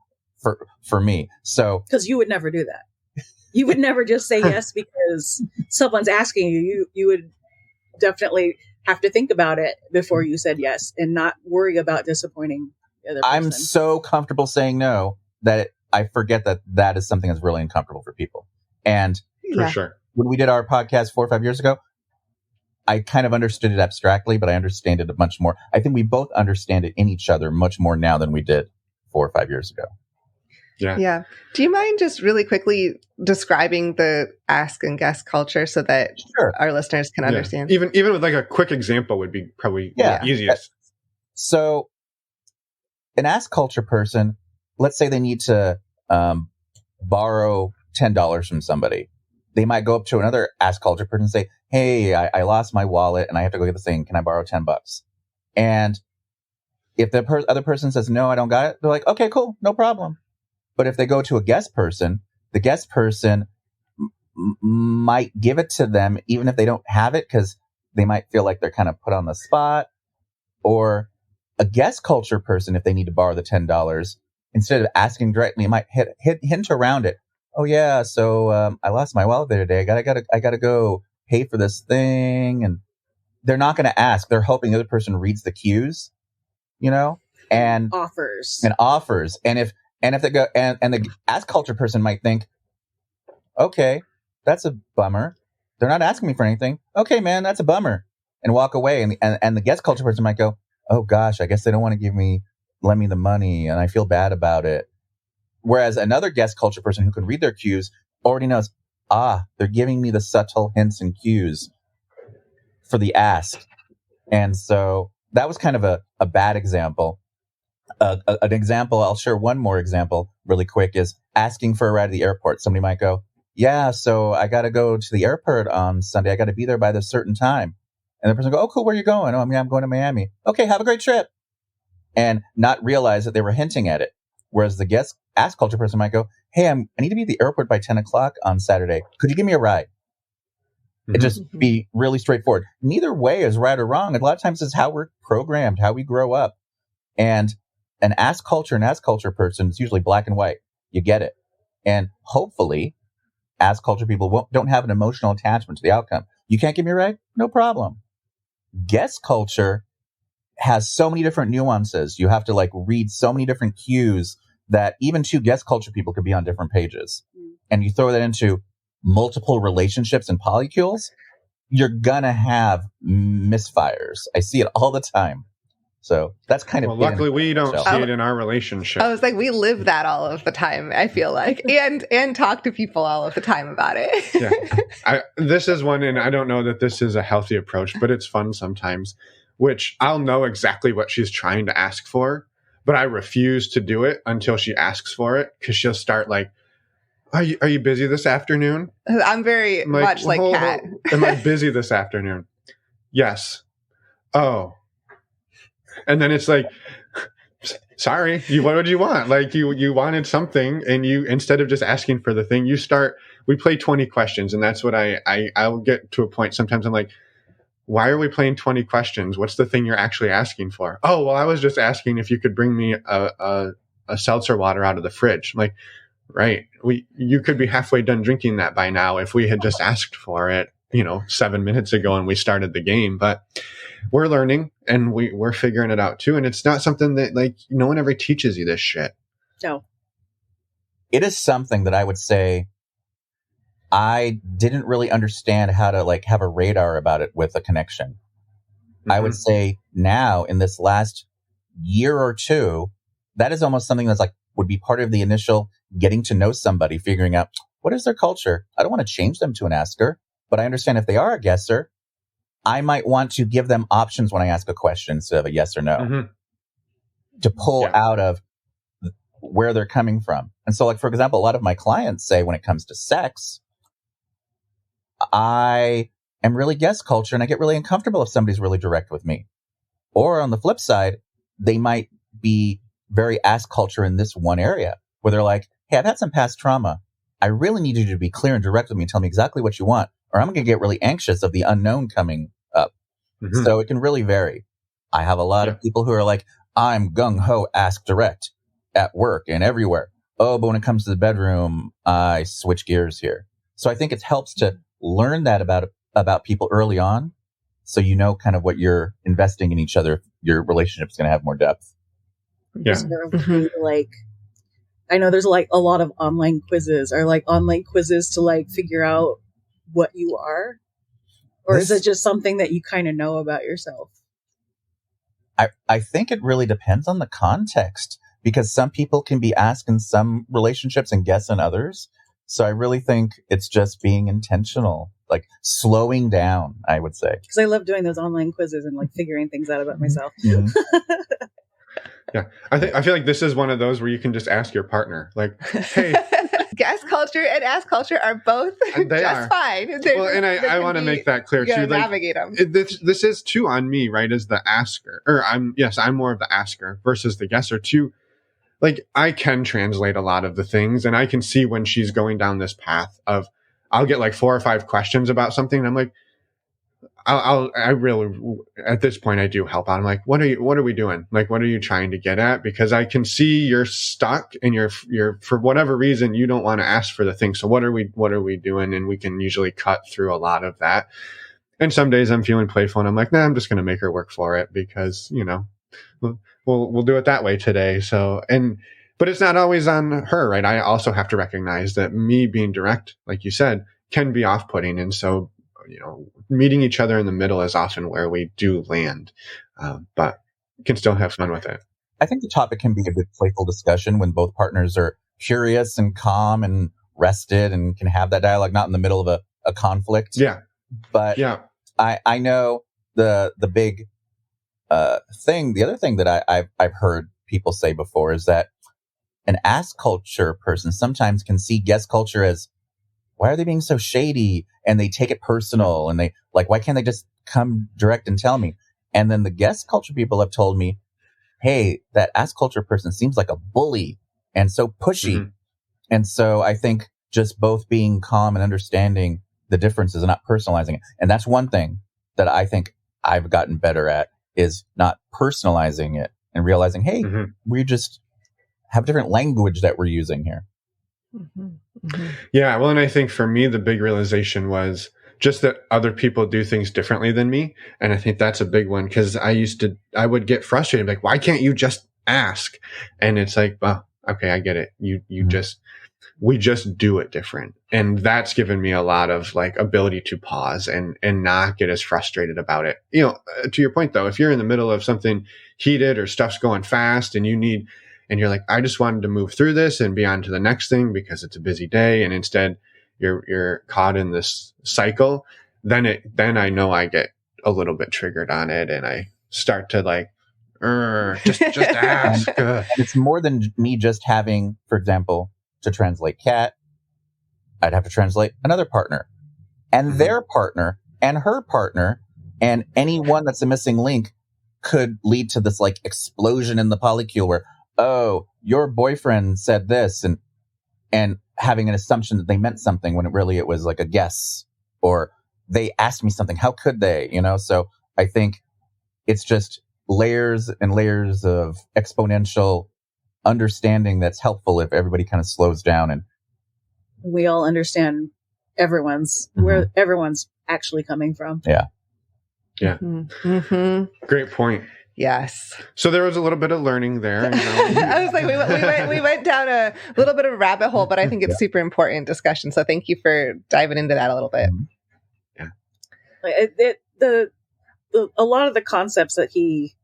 for me. So because you would never do that. You would never just say yes because someone's asking you. You would definitely have to think about it before you said yes and not worry about disappointing the other person. I'm so comfortable saying no that I forget that is something that's really uncomfortable for people. And for sure, when we did our podcast 4 or 5 years ago, I kind of understood it abstractly, but I understand it much more. I think we both understand it in each other much more now than we did 4 or 5 years ago. Yeah. Do you mind just really quickly describing the ask and guess culture so that our listeners can understand? Even with like a quick example would be probably the easiest. So an ask culture person, let's say they need to borrow $10 from somebody. They might go up to another ask culture person and say, hey, I lost my wallet and I have to go get this thing. Can I borrow $10? And if the other person says, no, I don't got it, they're like, okay, cool, no problem. But if they go to a guest person, the guest person might give it to them even if they don't have it because they might feel like they're kind of put on the spot. Or a guest culture person, if they need to borrow the $10, instead of asking directly, it might hint around it. Oh yeah, so I lost my wallet there today. I gotta go. pay for this thing? And they're not going to ask. They're hoping the other person reads the cues, and offers. And if they go, and the ask culture person might think, okay, that's a bummer. They're not asking me for anything. Okay, man, that's a bummer. And walk away. And the guest culture person might go, oh gosh, I guess they don't want to lend me the money, and I feel bad about it. Whereas another guest culture person who can read their cues already knows, they're giving me the subtle hints and cues for the ask. And so that was kind of a bad example. An example, I'll share one more example really quick, is asking for a ride to the airport. Somebody might go, yeah, so I got to go to the airport on Sunday. I got to be there by this certain time. And the person go, oh, cool, where are you going? Oh, I'm going to Miami. Okay, have a great trip. And not realize that they were hinting at it. Whereas the guest ask culture person might go, hey, I need to be at the airport by 10 o'clock on Saturday. Could you give me a ride? It just be really straightforward. Neither way is right or wrong. A lot of times it's how we're programmed, how we grow up. And an ask culture person is usually black and white. You get it. And hopefully, ask culture people don't have an emotional attachment to the outcome. You can't give me a ride? No problem. Guest culture has so many different nuances. You have to read so many different cues that even two guest culture people could be on different pages. And you throw that into multiple relationships and polycules, you're gonna have misfires. I see it all the time. So that's kind of luckily we don't see it in our relationship. I was like, we live that all of the time, I feel like, and talk to people all of the time about it. Yeah, this is one, and I don't know that this is a healthy approach, but it's fun sometimes. Which I'll know exactly what she's trying to ask for, but I refuse to do it until she asks for it, because she'll start are you busy this afternoon? I'm very much like Kat. Am I busy this afternoon? Yes. Oh. And then it's sorry, what would you want? You wanted something, and you, instead of just asking for the thing, we play 20 questions. And that's what I'll get to a point. Sometimes I'm like, why are we playing 20 questions? What's the thing you're actually asking for? Oh, well, I was just asking if you could bring me a seltzer water out of the fridge. I'm like, right. You could be halfway done drinking that by now if we had just asked for it, 7 minutes ago and we started the game. But we're learning, and we're figuring it out too. And it's not something that no one ever teaches you this shit. No. It is something that I would say I didn't really understand how to have a radar about it with a connection. I would say now, in this last year or two, that is almost something that's would be part of the initial getting to know somebody, figuring out what is their culture. I don't want to change them to an asker, but I understand if they are a guesser, I might want to give them options when I ask a question instead of a yes or no, to pull out of where they're coming from. And so, for example, a lot of my clients say when it comes to sex, I am really guest culture, and I get really uncomfortable if somebody's really direct with me. Or on the flip side, they might be very ask culture in this one area where they're like, hey, I've had some past trauma. I really need you to be clear and direct with me and tell me exactly what you want, or I'm going to get really anxious of the unknown coming up. So it can really vary. I have a lot of people who are like, I'm gung-ho, ask direct at work and everywhere. Oh, but when it comes to the bedroom, I switch gears here. So I think it helps to learn that about people early on, so kind of what you're investing in each other. Your relationship's going to have more depth. Yeah. I know there's a lot of online quizzes, or online quizzes to figure out what you are, or is it just something that you kind of know about yourself? I think it really depends on the context, because some people can be asked in some relationships and guess in others. So I really think it's just being intentional, slowing down, I would say. Because I love doing those online quizzes and figuring things out about myself. Yeah. I feel like this is one of those where you can just ask your partner, hey. Guest culture and ask culture are both just fine. I want to make that clear too. Navigate them. This is too on me, right? As the asker, or I'm more of the asker versus the guesser too. I can translate a lot of the things, and I can see when she's going down this path of, I'll get 4 or 5 questions about something, and I'm like, I really, at this point, I do help out. I'm like, what are we doing? Like, what are you trying to get at? Because I can see you're stuck and you're, for whatever reason, you don't want to ask for the thing. So what are we doing? And we can usually cut through a lot of that. And some days I'm feeling playful and I'm like, nah, I'm just going to make her work for it because, we'll do it that way today. So, but it's not always on her, right? I also have to recognize that me being direct, like you said, can be off-putting. And so, meeting each other in the middle is often where we do land, but can still have fun with it. I think the topic can be a good playful discussion when both partners are curious and calm and rested and can have that dialogue, not in the middle of a conflict. Yeah. But yeah. I know the big thing, the other thing that I've heard people say before is that an ask culture person sometimes can see guest culture as, why are they being so shady? And they take it personal and they like, why can't they just come direct and tell me? And then the guest culture people have told me, hey, that ask culture person seems like a bully and so pushy. Mm-hmm. And so I think just both being calm and understanding the differences and not personalizing it. And that's one thing that I think I've gotten better at, is not personalizing it and realizing, hey, mm-hmm. we just have different language that we're using here. Mm-hmm. Mm-hmm. Yeah. Well, and I think for me, the big realization was just that other people do things differently than me. And I think that's a big one, because I would get frustrated, like, why can't you just ask? And it's like, well, okay, I get it. We just do it different. And that's given me a lot of like ability to pause and not get as frustrated about it. To your point though, if you're in the middle of something heated or stuff's going fast and you're like, I just wanted to move through this and be on to the next thing because it's a busy day. And instead you're caught in this cycle. Then I know I get a little bit triggered on it and I start to like, just ask. It's more than me just having, for example, to translate Kat, I'd have to translate another partner and mm-hmm. their partner and her partner, and anyone that's a missing link could lead to this like explosion in the polycule where, oh, your boyfriend said this, and having an assumption that they meant something when it was like a guess, or they asked me something. How could they, So I think it's just layers and layers of exponential understanding that's helpful if everybody kind of slows down and we all understand mm-hmm. where everyone's actually coming from. Yeah. Mm-hmm. Great point. Yes. So there was a little bit of learning there. I was like, we went down a little bit of a rabbit hole, but I think it's super important discussion. So thank you for diving into that a little bit. Yeah. A lot of the concepts that he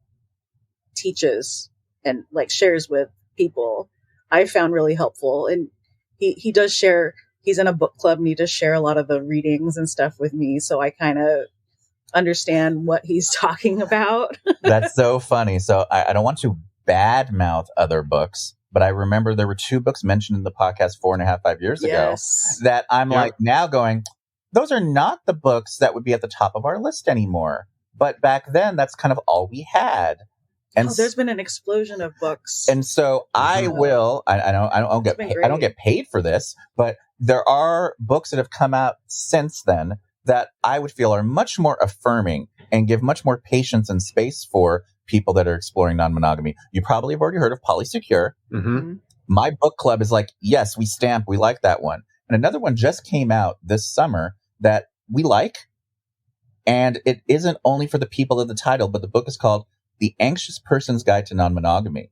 teaches and like shares with people, I found really helpful. And he does share, he's in a book club and he does share a lot of the readings and stuff with me. So I kind of understand what he's talking about. That's so funny. So I don't want to badmouth other books, but I remember there were 2 books mentioned in the podcast 5 years ago that I'm like now going, those are not the books that would be at the top of our list anymore. But back then, that's kind of all we had. And there's been an explosion of books. And so I don't get paid for this, but there are books that have come out since then that I would feel are much more affirming and give much more patience and space for people that are exploring non-monogamy. You probably have already heard of Polysecure. Mm-hmm. My book club is like, yes, we like that one. And another one just came out this summer that we like. And it isn't only for the people of the title, but the book is called The Anxious Person's Guide to Non-Monogamy.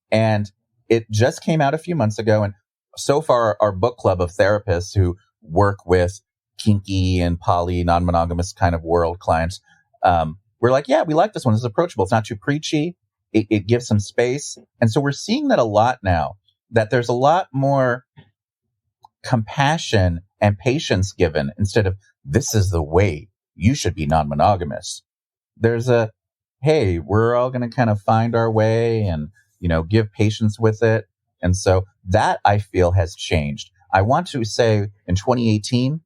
And it just came out a few months ago. And so far, our book club of therapists who work with kinky and poly non-monogamous kind of world clients, we're like, yeah, we like this one. It's approachable. It's not too preachy. It gives some space. And so we're seeing that a lot now, that there's a lot more compassion and patience given instead of this is the way you should be non-monogamous. There's hey, we're all going to kind of find our way and, give patience with it. And so that I feel has changed. I want to say in 2018,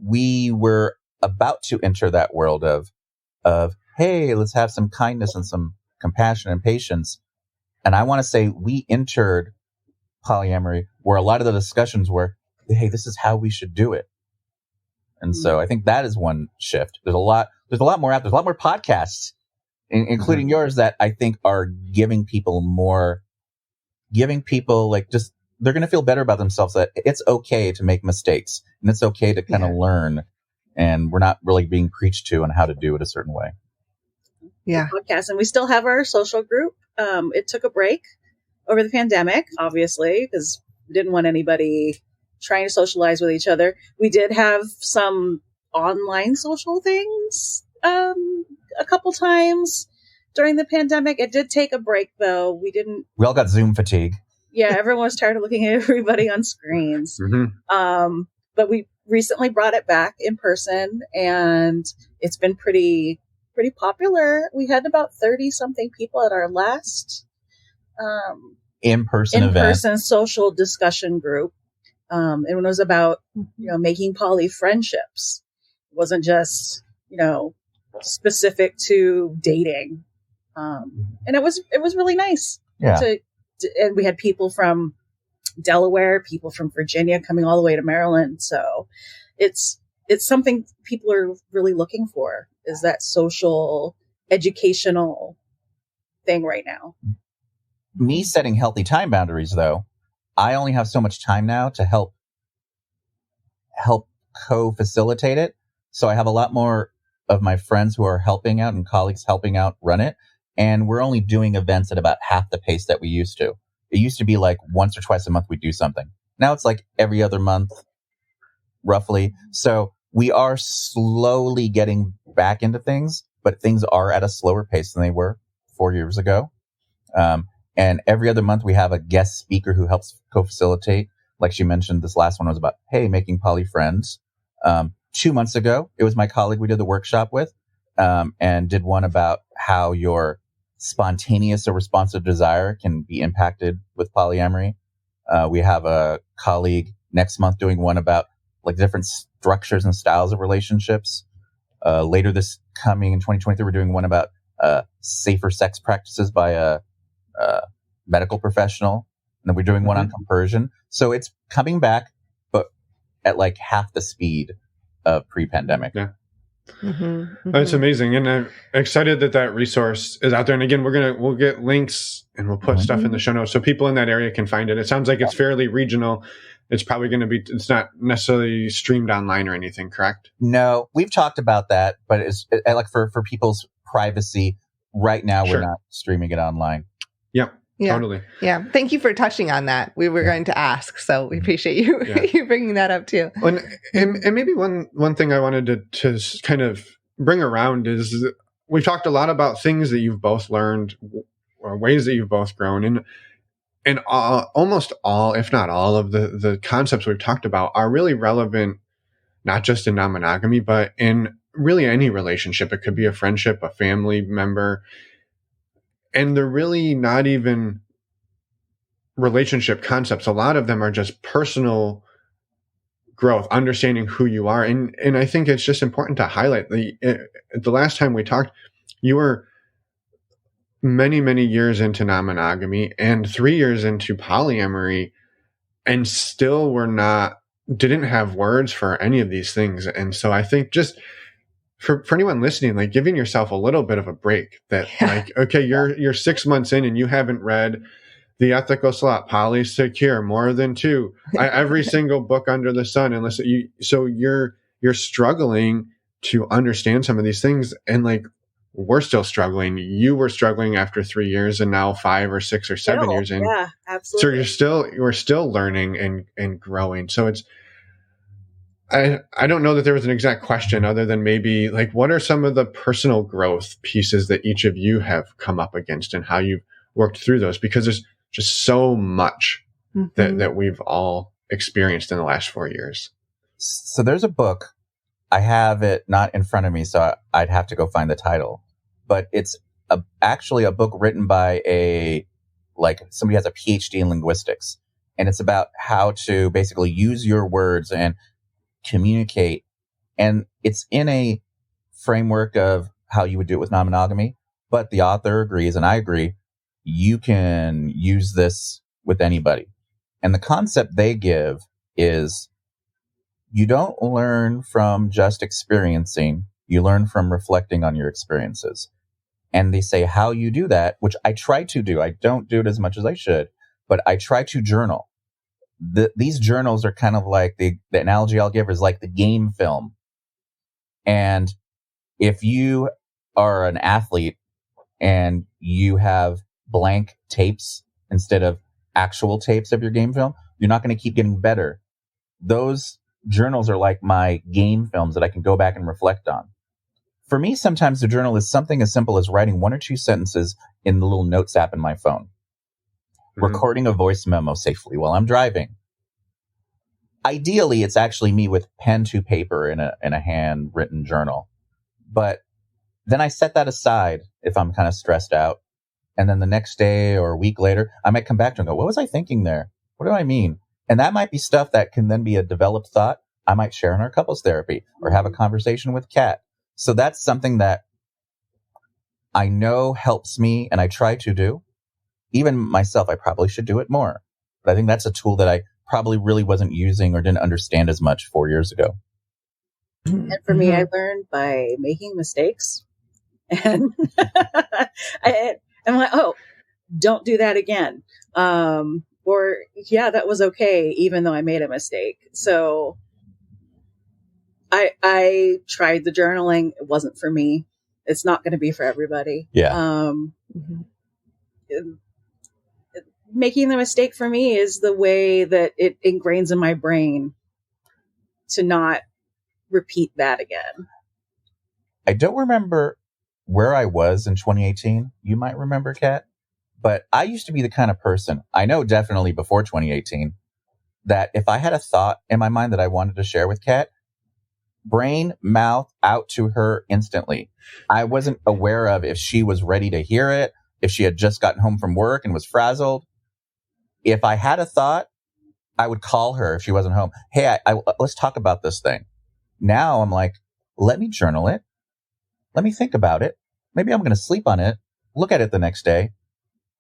we were about to enter that world of, hey, let's have some kindness and some compassion and patience. And I want to say we entered polyamory where a lot of the discussions were, hey, this is how we should do it. And so I think that is one shift. There's a lot there's a lot more out there. There's a lot more podcasts, including yours, that I think are giving people like just, they're going to feel better about themselves, that it's okay to make mistakes and it's okay to kind of learn, and we're not really being preached to on how to do it a certain way. Yeah. Podcast, and we still have our social group. It took a break over the pandemic, obviously, because we didn't want anybody trying to socialize with each other. We did have some online social things a couple times during the pandemic. It did take a break, though. We all got Zoom fatigue. Yeah, everyone was tired of looking at everybody on screens. Mm-hmm. But we recently brought it back in person, and it's been pretty popular. We had about 30-something people at our last in-person social discussion group. And it was about, making poly friendships. It wasn't just, specific to dating. And it was really nice. Yeah. And we had people from Delaware, people from Virginia coming all the way to Maryland. So it's something people are really looking for, is that social, educational thing right now. Me setting healthy time boundaries, though, I only have so much time now to help co-facilitate it. So I have a lot more of my friends who are helping out and colleagues helping out run it. And we're only doing events at about half the pace that we used to. It used to be like once or twice a month we'd do something. Now it's like every other month, roughly. So we are slowly getting back into things, but things are at a slower pace than they were 4 years ago. And every other month we have a guest speaker who helps co-facilitate. Like she mentioned, this last one was about, making poly friends. 2 months ago, it was my colleague we did the workshop with, and did one about how your spontaneous or responsive desire can be impacted with polyamory. We have a colleague next month doing one about like different structures and styles of relationships. Later this coming in 2023, we're doing one about safer sex practices by a medical professional. And then we're doing one on compersion. So it's coming back, but at like half the speed of pre-pandemic. Yeah. That's amazing. And I'm excited that resource is out there. And again, we'll get links and we'll put stuff in the show notes so people in that area can find it. It sounds like it's fairly regional. It's probably going to be, it's not necessarily streamed online or anything, correct? No, we've talked about that, but it's like for people's privacy right now, we're not streaming it online. Yeah. Totally. Yeah. Thank you for touching on that. We were going to ask, so we appreciate you you bringing that up too. And maybe one thing I wanted to kind of bring around is we've talked a lot about things that you've both learned or ways that you've both grown, and almost all, if not all, of the concepts we've talked about are really relevant, not just in non-monogamy, but in really any relationship. It could be a friendship, a family member. And they're really not even relationship concepts. A lot of them are just personal growth, understanding who you are. And I think it's just important to highlight the last time we talked, you were many, many years into non-monogamy and 3 years into polyamory, and still didn't have words for any of these things. And so I think just for anyone listening, like giving yourself a little bit of a break that like, okay, you're 6 months in and you haven't read The Ethical Slut, Poly Secure, More Than Two, every single book under the sun. Unless you're struggling to understand some of these things. And like, we're still struggling. You were struggling after 3 years and now 5 or 6 or 7 years in. Yeah, absolutely. So we're still learning and growing. So it's, I don't know that there was an exact question other than maybe like, what are some of the personal growth pieces that each of you have come up against and how you've worked through those? Because there's just so much that we've all experienced in the last 4 years. So there's a book. I have it not in front of me, so I'd have to go find the title. But it's actually a book written by somebody who has a PhD in linguistics. And it's about how to basically use your words and communicate, and it's in a framework of how you would do it with non-monogamy, but the author agrees, and I agree, you can use this with anybody. And the concept they give is you don't learn from just experiencing, You learn from reflecting on your experiences. And they say how you do that, which I try to do. I don't do it as much as I should, but I try to journal. These journals are kind of like the analogy I'll give is like the game film. And if you are an athlete and you have blank tapes instead of actual tapes of your game film, you're not going to keep getting better. Those journals are like my game films that I can go back and reflect on. For me, sometimes the journal is something as simple as writing 1 or 2 sentences in the little notes app in my phone, recording a voice memo safely while I'm driving. Ideally, it's actually me with pen to paper in a handwritten journal. But then I set that aside if I'm kind of stressed out. And then the next day or a week later, I might come back to it and go, what was I thinking there? What do I mean? And that might be stuff that can then be a developed thought I might share in our couples therapy or have a conversation with Kat. So that's something that I know helps me and I try to do. Even myself, I probably should do it more. But I think that's a tool that I probably really wasn't using or didn't understand as much 4 years ago. And for me, I learned by making mistakes. And I'm like, oh, don't do that again. Or, yeah, that was okay, even though I made a mistake. So I tried the journaling. It wasn't for me. It's not going to be for everybody. Yeah. Making the mistake for me is the way that it ingrains in my brain to not repeat that again. I don't remember where I was in 2018. You might remember, Kat. But I used to be the kind of person, I know definitely before 2018, that if I had a thought in my mind that I wanted to share with Kat, brain, mouth, out to her instantly. I wasn't aware of if she was ready to hear it, if she had just gotten home from work and was frazzled. If I had a thought, I would call her if she wasn't home. Hey, let's talk about this thing. Now I'm like, let me journal it. Let me think about it. Maybe I'm going to sleep on it, look at it the next day,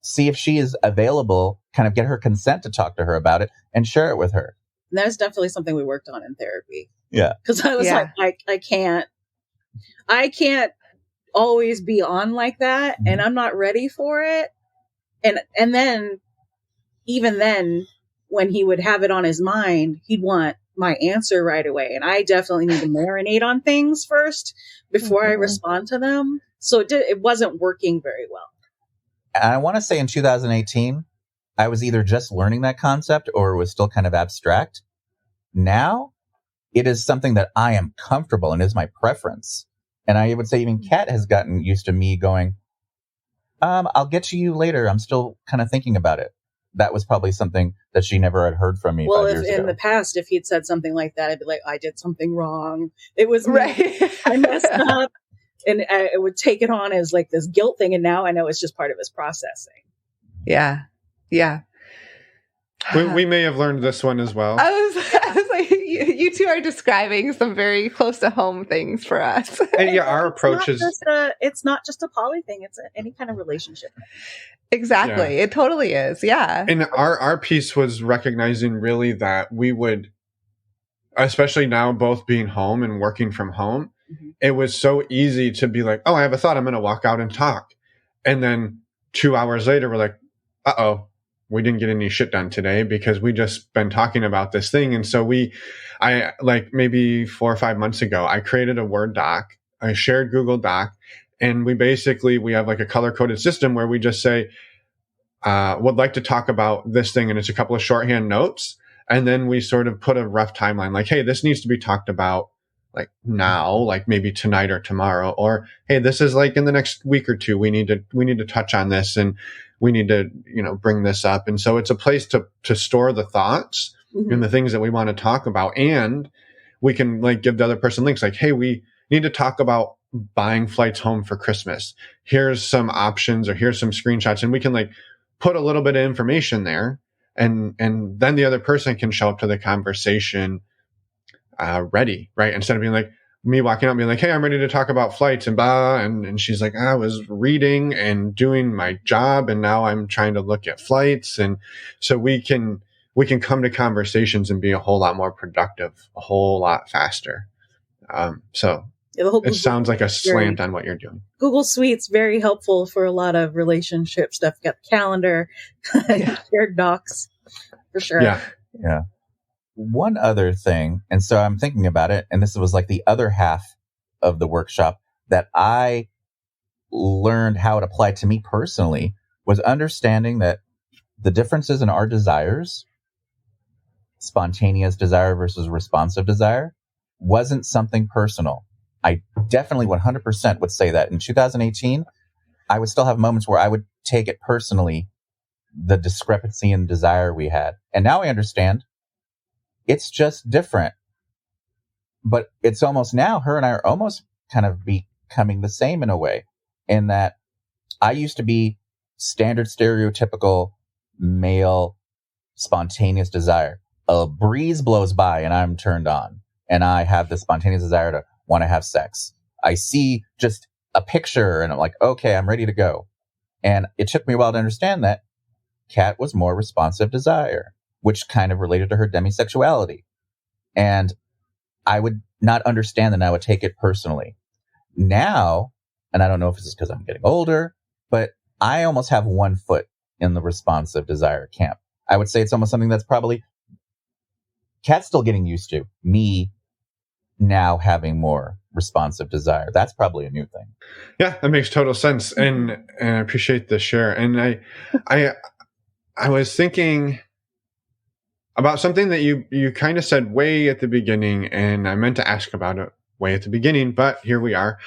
see if she is available, kind of get her consent to talk to her about it and share it with her. And that's definitely something we worked on in therapy. Yeah. Because I was like, I can't always be on like that, and I'm not ready for it. And then, even then, when he would have it on his mind, he'd want my answer right away. And I definitely need to marinate on things first before I respond to them. So it wasn't working very well. And I want to say in 2018, I was either just learning that concept or it was still kind of abstract. Now, it is something that I am comfortable and is my preference. And I would say even Kat has gotten used to me going, I'll get to you later. I'm still kind of thinking about it. That was probably something that she never had heard from me. Well, 5 years ago. In the past, if he'd said something like that, I'd be like, I did something wrong. It was right. I messed up. And I would take it on as like this guilt thing. And now I know it's just part of his processing. Yeah. Yeah. We may have learned this one as well. I was like, you two are describing some very close to home things for us. And yeah, our approach is... It's not just a poly thing. It's any kind of relationship. Exactly. Yeah. It totally is. Yeah. And our piece was recognizing really that we would, especially now both being home and working from home, it was so easy to be like, oh, I have a thought. I'm going to walk out and talk. And then 2 hours later, we're like, uh-oh, we didn't get any shit done today because we just been talking about this thing. And so I like maybe 4 or 5 months ago, I created a Word doc, a shared Google Doc. And we have like a color coded system where we just say, would like to talk about this thing. And it's a couple of shorthand notes. And then we sort of put a rough timeline like, hey, this needs to be talked about like now, like maybe tonight or tomorrow, or, hey, this is like in the next week or two, we need to touch on this and we need to, bring this up. And so it's a place to store the thoughts and the things that we want to talk about. And we can like give the other person links like, hey, we need to talk about buying flights home for Christmas. Here's some options or here's some screenshots. And we can like put a little bit of information there. And then the other person can show up to the conversation ready, right? Instead of being like me walking out and being like, hey, I'm ready to talk about flights and blah. And she's like, I was reading and doing my job and now I'm trying to look at flights. And so we can come to conversations and be a whole lot more productive, a whole lot faster. So Yeah, the whole it sounds like a slant on what you're doing. Google Suite's very helpful for a lot of relationship stuff. You got the calendar, shared docs, for sure. Yeah. One other thing, and so I'm thinking about it, and this was like the other half of the workshop that I learned how it applied to me personally, was understanding that the differences in our desires, spontaneous desire versus responsive desire, wasn't something personal. I definitely 100% would say that. In 2018, I would still have moments where I would take it personally, the discrepancy in desire we had. And now I understand it's just different. But it's almost now, her and I are almost kind of becoming the same in a way, in that I used to be standard stereotypical male spontaneous desire. A breeze blows by and I'm turned on, and I have the spontaneous desire to want to have sex. I see just a picture and I'm like, okay, I'm ready to go. And it took me a while to understand that Kat was more responsive desire, which kind of related to her demisexuality. And I would not understand that, and I would take it personally. Now, and I don't know if it's because I'm getting older, but I almost have one foot in the responsive desire camp. I would say it's almost something that's probably Kat's still getting used to. Me now having more responsive desire. That's probably a new thing. Yeah, that makes total sense. And I appreciate the share. And I was thinking about something that you kind of said way at the beginning, and I meant to ask about it way at the beginning, but here we are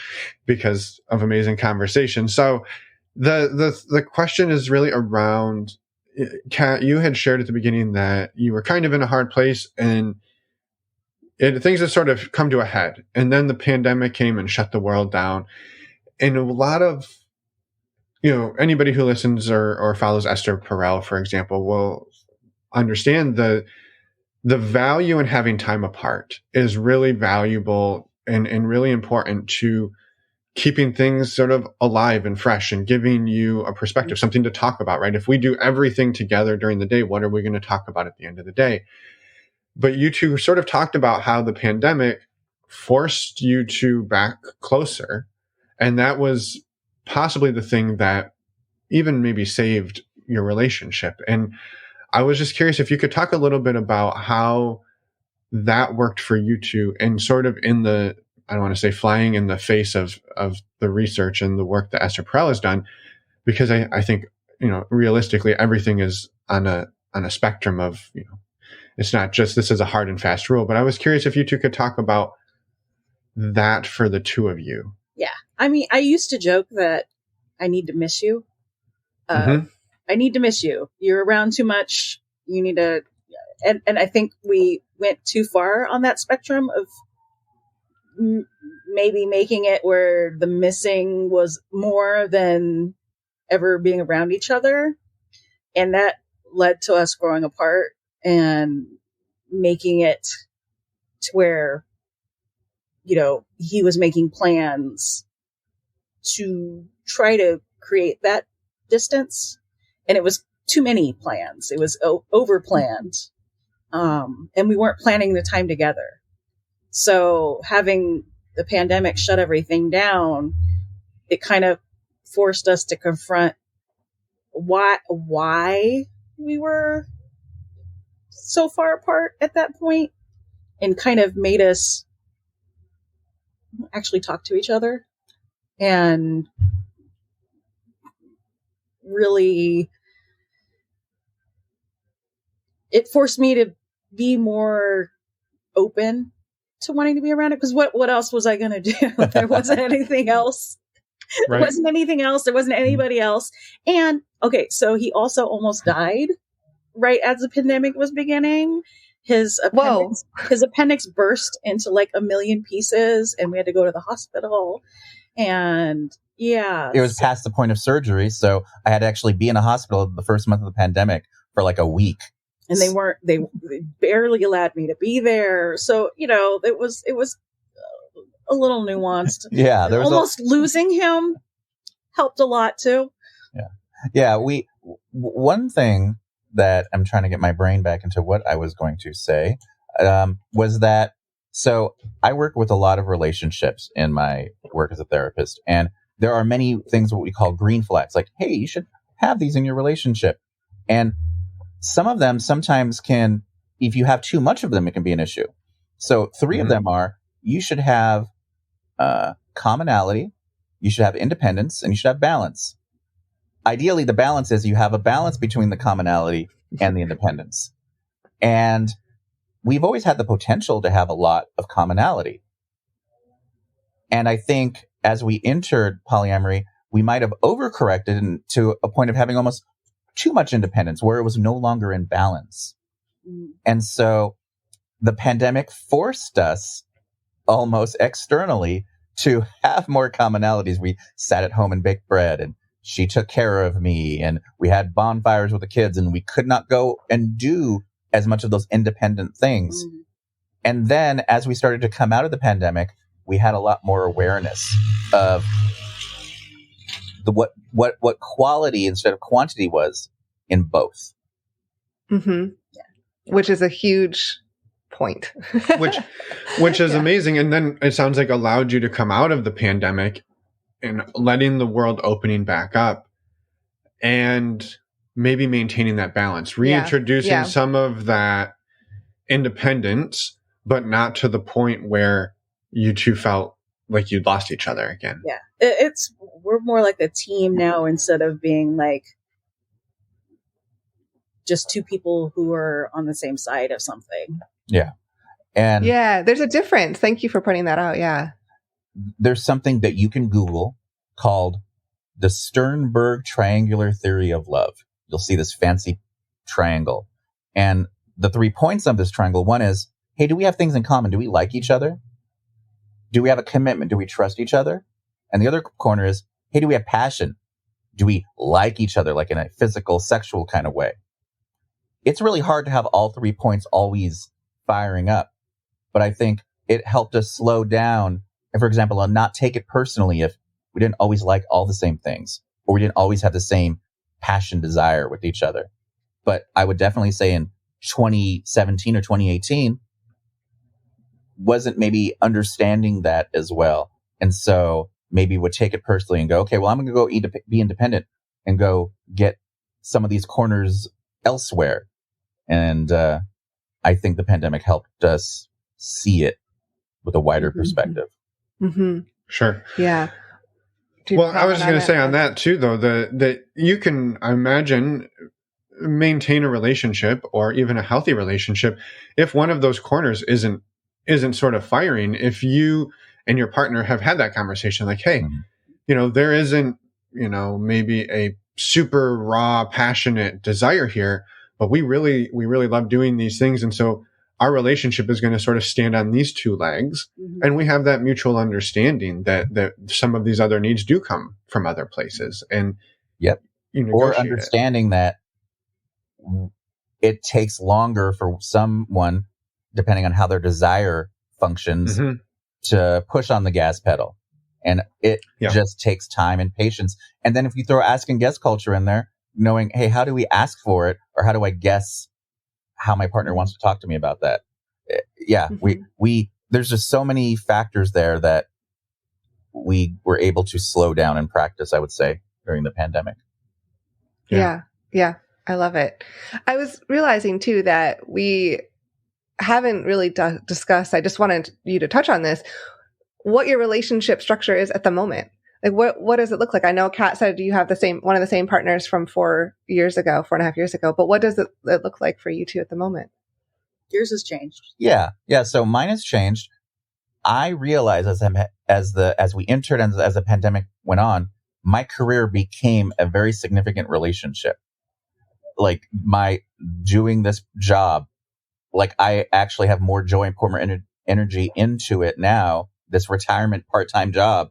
because of amazing conversation. So the question is really around, Kat, you had shared at the beginning that you were kind of in a hard place, and things have sort of come to a head. And then the pandemic came and shut the world down. And a lot of, anybody who listens or follows Esther Perel, for example, will understand the value in having time apart is really valuable and really important to keeping things sort of alive and fresh and giving you a perspective, something to talk about, right? If we do everything together during the day, what are we going to talk about at the end of the day? But you two sort of talked about how the pandemic forced you two back closer. And that was possibly the thing that even maybe saved your relationship. And I was just curious if you could talk a little bit about how that worked for you two, and sort of in the, I don't want to say flying in the face of the research and the work that Esther Perel has done, because I think, realistically, everything is on a spectrum of, it's not just this is a hard and fast rule. But I was curious if you two could talk about that for the two of you. Yeah. I mean, I used to joke that I need to miss you. I need to miss you. You're around too much. You need to, and I think we went too far on that spectrum of maybe making it where the missing was more than ever being around each other. And that led to us growing apart and making it to where, he was making plans to try to create that distance. And it was too many plans. It was over planned. And we weren't planning the time together. So having the pandemic shut everything down, it kind of forced us to confront why we were so far apart at that point, and kind of made us actually talk to each other and really, it forced me to be more open to wanting to be around it. Because what else was I going to do? There wasn't anything else. Right. There wasn't anything else. There wasn't anybody else. And okay, so he also almost died right as the pandemic was beginning. His appendix burst into like 1 million pieces, and we had to go to the hospital. And yeah, it was past the point of surgery, so I had to actually be in a hospital the first month of the pandemic for like a week. And they barely allowed me to be there. So, it was a little nuanced. Yeah. There was almost losing him helped a lot too. Yeah. Yeah. One thing that I'm trying to get my brain back into what I was going to say, was that So I work with a lot of relationships in my work as a therapist, and there are many things what we call green flags, like, hey, you should have these in your relationship. And some of them sometimes can, if you have too much of them, it can be an issue. So 3 of them are, you should have commonality, you should have independence, and you should have balance. Ideally, the balance is you have a balance between the commonality and the independence. And we've always had the potential to have a lot of commonality. And I think as we entered polyamory, we might have overcorrected to a point of having almost too much independence where it was no longer in balance. And so the pandemic forced us almost externally to have more commonalities. We sat at home and baked bread, and she took care of me, and we had bonfires with the kids, and we could not go and do as much of those independent things. And then as we started to come out of the pandemic, we had a lot more awareness of what quality instead of quantity was in both. Which is a huge point. which is amazing. And then it sounds like allowed you to come out of the pandemic and letting the world opening back up and maybe maintaining that balance, reintroducing some of that independence, but not to the point where you two felt like you'd lost each other again. Yeah. We're more like a team now instead of being like just 2 people who are on the same side of something. Yeah. And there's a difference. Thank you for pointing that out. Yeah. There's something that you can Google called the Sternberg triangular theory of love. You'll see this fancy triangle. And the 3 points of this triangle, one is, hey, do we have things in common? Do we like each other? Do we have a commitment? Do we trust each other? And the other corner is, hey, do we have passion? Do we like each other, like in a physical, sexual kind of way? It's really hard to have all 3 points always firing up. But I think it helped us slow down. And for example, I'll not take it personally if we didn't always like all the same things, or we didn't always have the same passion, desire with each other. But I would definitely say in 2017 or 2018, wasn't maybe understanding that as well. And so maybe would take it personally and go, okay, well, I'm going to go be independent and go get some of these corners elsewhere. And I think the pandemic helped us see it with a wider perspective. Sure. Yeah. Well, I was just going to say on that too, though, that you can, I imagine, maintain a relationship or even a healthy relationship if one of those corners isn't sort of firing. If you and your partner have had that conversation, like, hey, there isn't, maybe a super raw, passionate desire here, but we really love doing these things. And so our relationship is going to sort of stand on these 2 legs. And we have that mutual understanding that some of these other needs do come from other places. And or understanding that it takes longer for someone, depending on how their desire functions, to push on the gas pedal. And it just takes time and patience. And then if you throw ask and guess culture in there, knowing, hey, how do we ask for it? Or how do I guess how my partner wants to talk to me about that? We there's just so many factors there that we were able to slow down and practice, I would say, during the pandemic. Yeah. I love it. I was realizing too that we haven't really discussed, I just wanted you to touch on this, what your relationship structure is at the moment. Like what does it look like? I know Kat said you have one of the same partners from 4.5 years ago, but what does it look like for you two at the moment? Yours has changed. Yeah. So mine has changed. I realized as we entered and as the pandemic went on, my career became a very significant relationship. Like my doing this job, like I actually have more joy and pour more energy into it now, this retirement part-time job,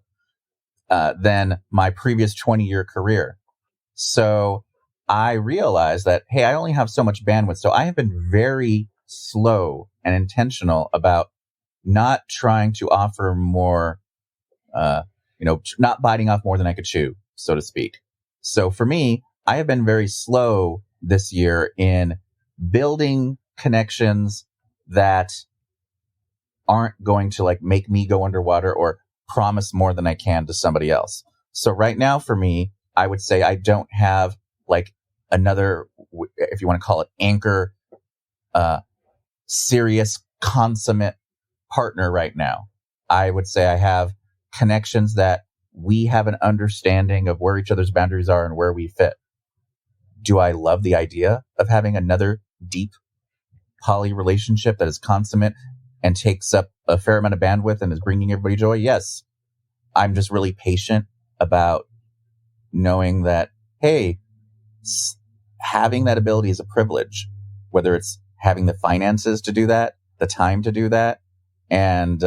than my previous 20-year career. So I realized that, hey, I only have so much bandwidth. So I have been very slow and intentional about not trying to offer more, not biting off more than I could chew, so to speak. So for me, I have been very slow this year in building connections that aren't going to like make me go underwater or promise more than I can to somebody else. So right now for me, I would say I don't have like another, if you want to call it anchor, serious consummate partner right now. I would say I have connections that we have an understanding of where each other's boundaries are and where we fit. Do I love the idea of having another deep poly relationship that is consummate and takes up a fair amount of bandwidth and is bringing everybody joy? Yes. I'm just really patient about knowing that, hey, having that ability is a privilege, whether it's having the finances to do that, the time to do that. And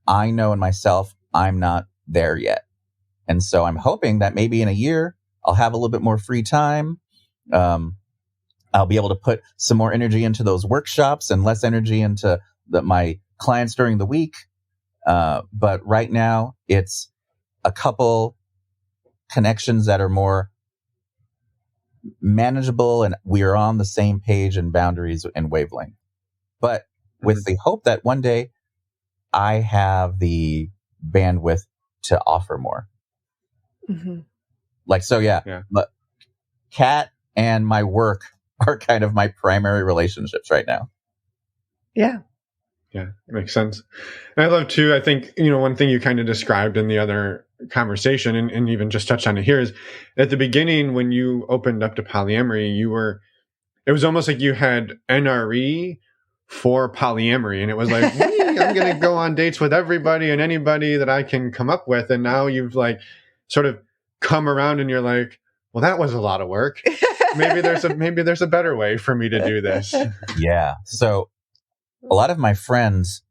I know in myself, I'm not there yet. And so I'm hoping that maybe in a year, I'll have a little bit more free time. I'll be able to put some more energy into those workshops and less energy into my clients during the week. But right now, it's a couple connections that are more manageable and we are on the same page and boundaries and wavelength. But with the hope that one day I have the bandwidth to offer more. Mm-hmm. Like, so yeah. But Kat and my work are kind of my primary relationships right now. Yeah. Yeah, makes sense. And I love too, I think, one thing you kind of described in the other conversation and even just touched on it here is at the beginning when you opened up to polyamory, it was almost like you had NRE for polyamory. And it was like, I'm going to go on dates with everybody and anybody that I can come up with. And now you've like sort of come around and you're like, well, that was a lot of work. Maybe there's a better way for me to do this. Yeah. So a lot of my friends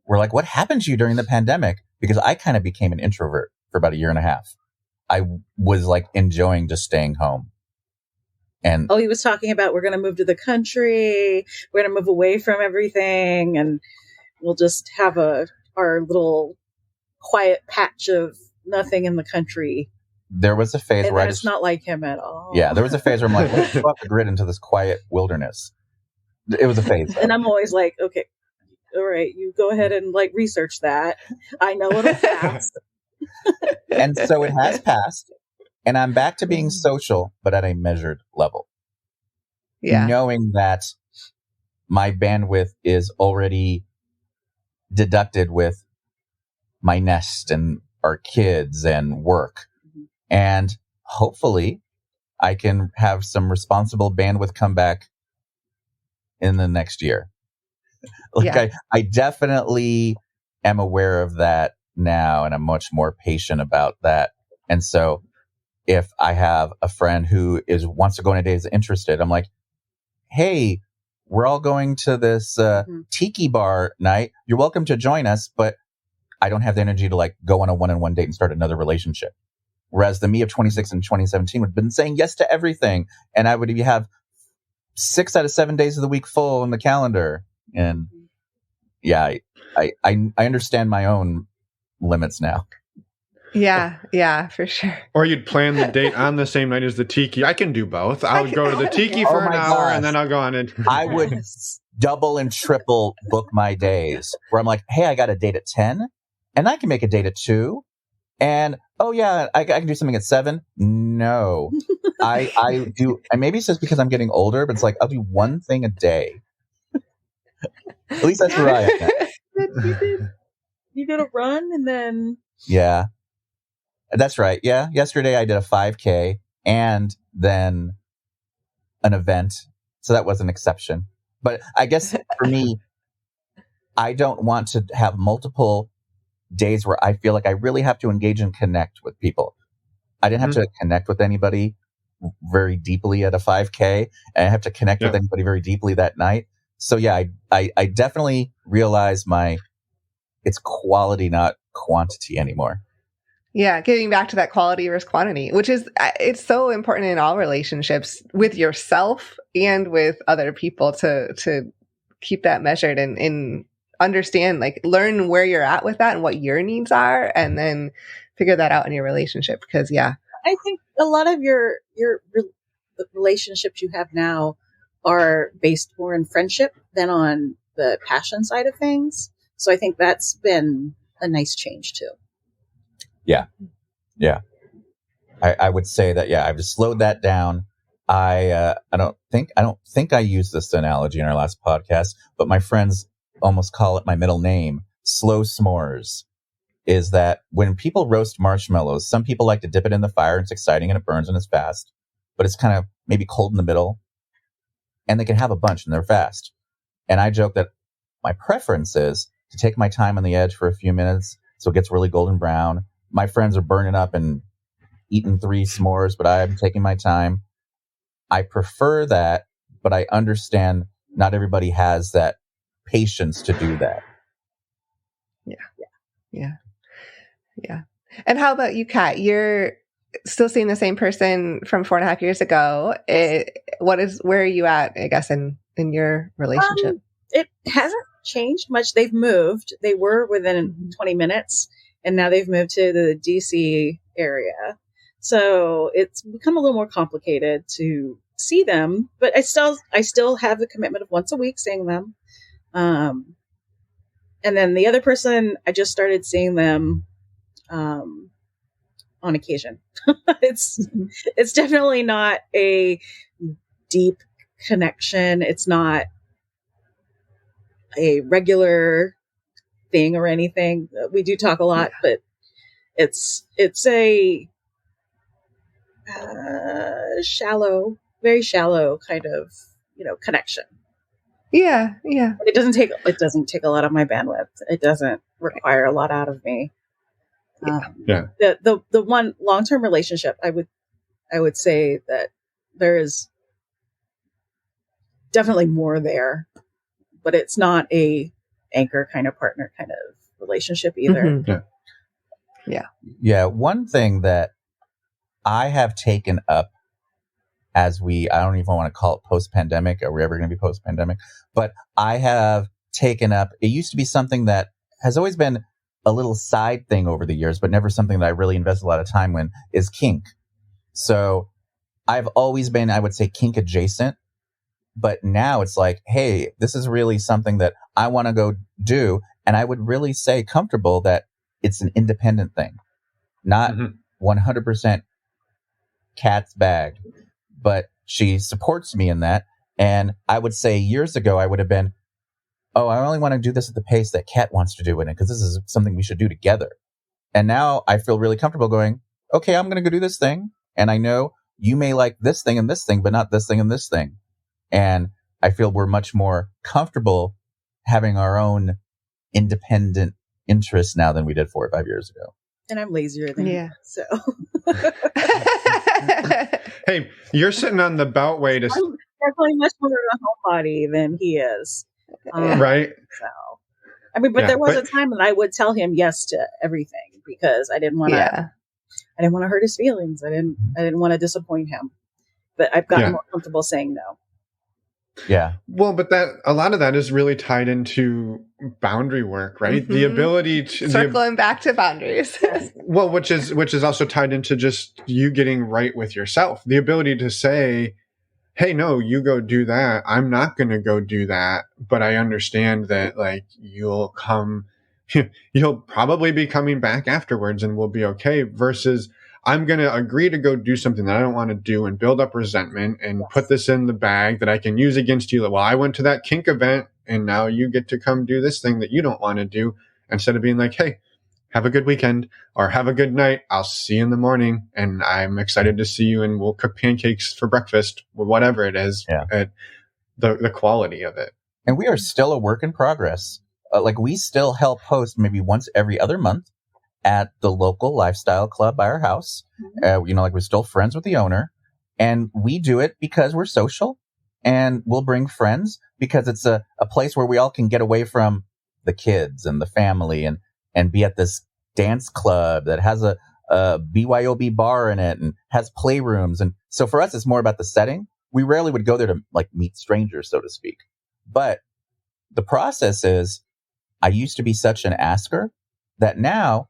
were like, what happened to you during the pandemic? Because I kind of became an introvert for about a year and a half. I was like enjoying just staying home. And he was talking about we're going to move to the country. We're going to move away from everything. And we'll just have our little quiet patch of nothing in the country. There was a phase and where it's not like him at all. Yeah, there was a phase where I'm like, let's go off the grid into this quiet wilderness. It was a phase. And I'm always like, okay, all right, you go ahead and like research that. I know it'll pass. And so it has passed. And I'm back to being social, but at a measured level. Yeah. Knowing that my bandwidth is already deducted with my nest and our kids and work. And hopefully I can have some responsible bandwidth come back in the next year. I definitely am aware of that now, and I'm much more patient about that. And so if I have a friend who wants to go on a date, is interested, I'm like, hey, we're all going to this tiki bar night. You're welcome to join us, but I don't have the energy to like go on a one-on-one date and start another relationship. Whereas the me of 26 and 2017 would have been saying yes to everything. And I would have 6 out of 7 days of the week full in the calendar. And yeah, I understand my own limits now. Yeah, for sure. Or you'd plan the date on the same night as the tiki. I can do both. I would go to the tiki for an hour and then I'll go on it. I would double and triple book my days where I'm like, hey, I got a date at 10 and I can make a date at 2. And, oh yeah, I can do something at 7. No, I do. And maybe it's just because I'm getting older, but it's like, I'll do one thing a day. At least that's where I am. You did a run and then. Yeah, that's right. Yeah. Yesterday I did a 5K and then an event. So that was an exception. But I guess for me, I don't want to have multiple days where I feel like I really have to engage and connect with people. I didn't have to connect with anybody very deeply at a 5K, and I have to connect with anybody very deeply that night. So yeah, I definitely realize it's quality, not quantity anymore. Yeah, getting back to that quality versus quantity, which is, it's so important in all relationships with yourself and with other people to keep that measured and understand, like learn where you're at with that and what your needs are, and then figure that out in your relationship. Because I think a lot of your relationships you have now are based more in friendship than on the passion side of things. So I think that's been a nice change too. Yeah. I would say that, I've just slowed that down. I don't think I used this analogy in our last podcast, but my friends almost call it my middle name, slow s'mores. Is that when people roast marshmallows, some people like to dip it in the fire and it's exciting and it burns and it's fast, but it's kind of maybe cold in the middle and they can have a bunch and they're fast. And I joke that my preference is to take my time on the edge for a few minutes so it gets really golden brown. My friends are burning up and eating 3 s'mores, but I'm taking my time. I prefer that, but I understand not everybody has that patience to do that. Yeah. And how about you, Kat? You're still seeing the same person from 4.5 years ago. Where are you at, I guess, in your relationship? It hasn't changed much. They've moved. They were within 20 minutes and now they've moved to the DC area. So it's become a little more complicated to see them, but I still have the commitment of once a week seeing them. And then the other person, I just started seeing them on occasion. It's definitely not a deep connection. It's not a regular thing or anything. We do talk a lot, but it's a very shallow kind of, connection. Yeah. It doesn't take a lot of my bandwidth. It doesn't require a lot out of me. The one long-term relationship, I would say that there is definitely more there, but it's not a anchor kind of partner kind of relationship either. Mm-hmm. Yeah. One thing that I have taken up I don't even want to call it post-pandemic. Are we ever going to be post-pandemic? But I have taken up, it used to be something that has always been a little side thing over the years, but never something that I really invest a lot of time in, is kink. So I've always been, I would say, kink adjacent. But now it's like, hey, this is really something that I want to go do. And I would really say comfortable that it's an independent thing, not 100% Kat's bag, but she supports me in that. And I would say years ago, I would have been, oh, I only want to do this at the pace that Kat wants to do it, because this is something we should do together. And now I feel really comfortable going, okay, I'm going to go do this thing. And I know you may like this thing and this thing, but not this thing and this thing. And I feel we're much more comfortable having our own independent interests now than we did 4 or 5 years ago. And I'm lazier than you, so. Hey, you're sitting on the beltway to... I'm definitely much more of a homebody than he is. Right. So, I mean, but there was a time that I would tell him yes to everything because I didn't want to. I didn't want to hurt his feelings. I didn't want to disappoint him. But I've gotten more comfortable saying no. Yeah. Well, but a lot of that is really tied into boundary work, right? Mm-hmm. The ability to circling back to boundaries. Well, which is also tied into just you getting right with yourself. The ability to say, hey, no, you go do that. I'm not going to go do that. But I understand that you'll probably be coming back afterwards and we'll be okay, versus I'm going to agree to go do something that I don't want to do and build up resentment and put this in the bag that I can use against you. Well, I went to that kink event and now you get to come do this thing that you don't want to do, instead of being like, hey, have a good weekend or have a good night. I'll see you in the morning and I'm excited to see you and we'll cook pancakes for breakfast or whatever it is. The quality of it. And we are still a work in progress. We still help host maybe once every other month at the local lifestyle club by our house. We're still friends with the owner, and we do it because we're social, and we'll bring friends because it's a place where we all can get away from the kids and the family and be at this dance club that has a BYOB bar in it and has playrooms. And so for us, it's more about the setting. We rarely would go there to meet strangers, so to speak. But the process is, I used to be such an asker that now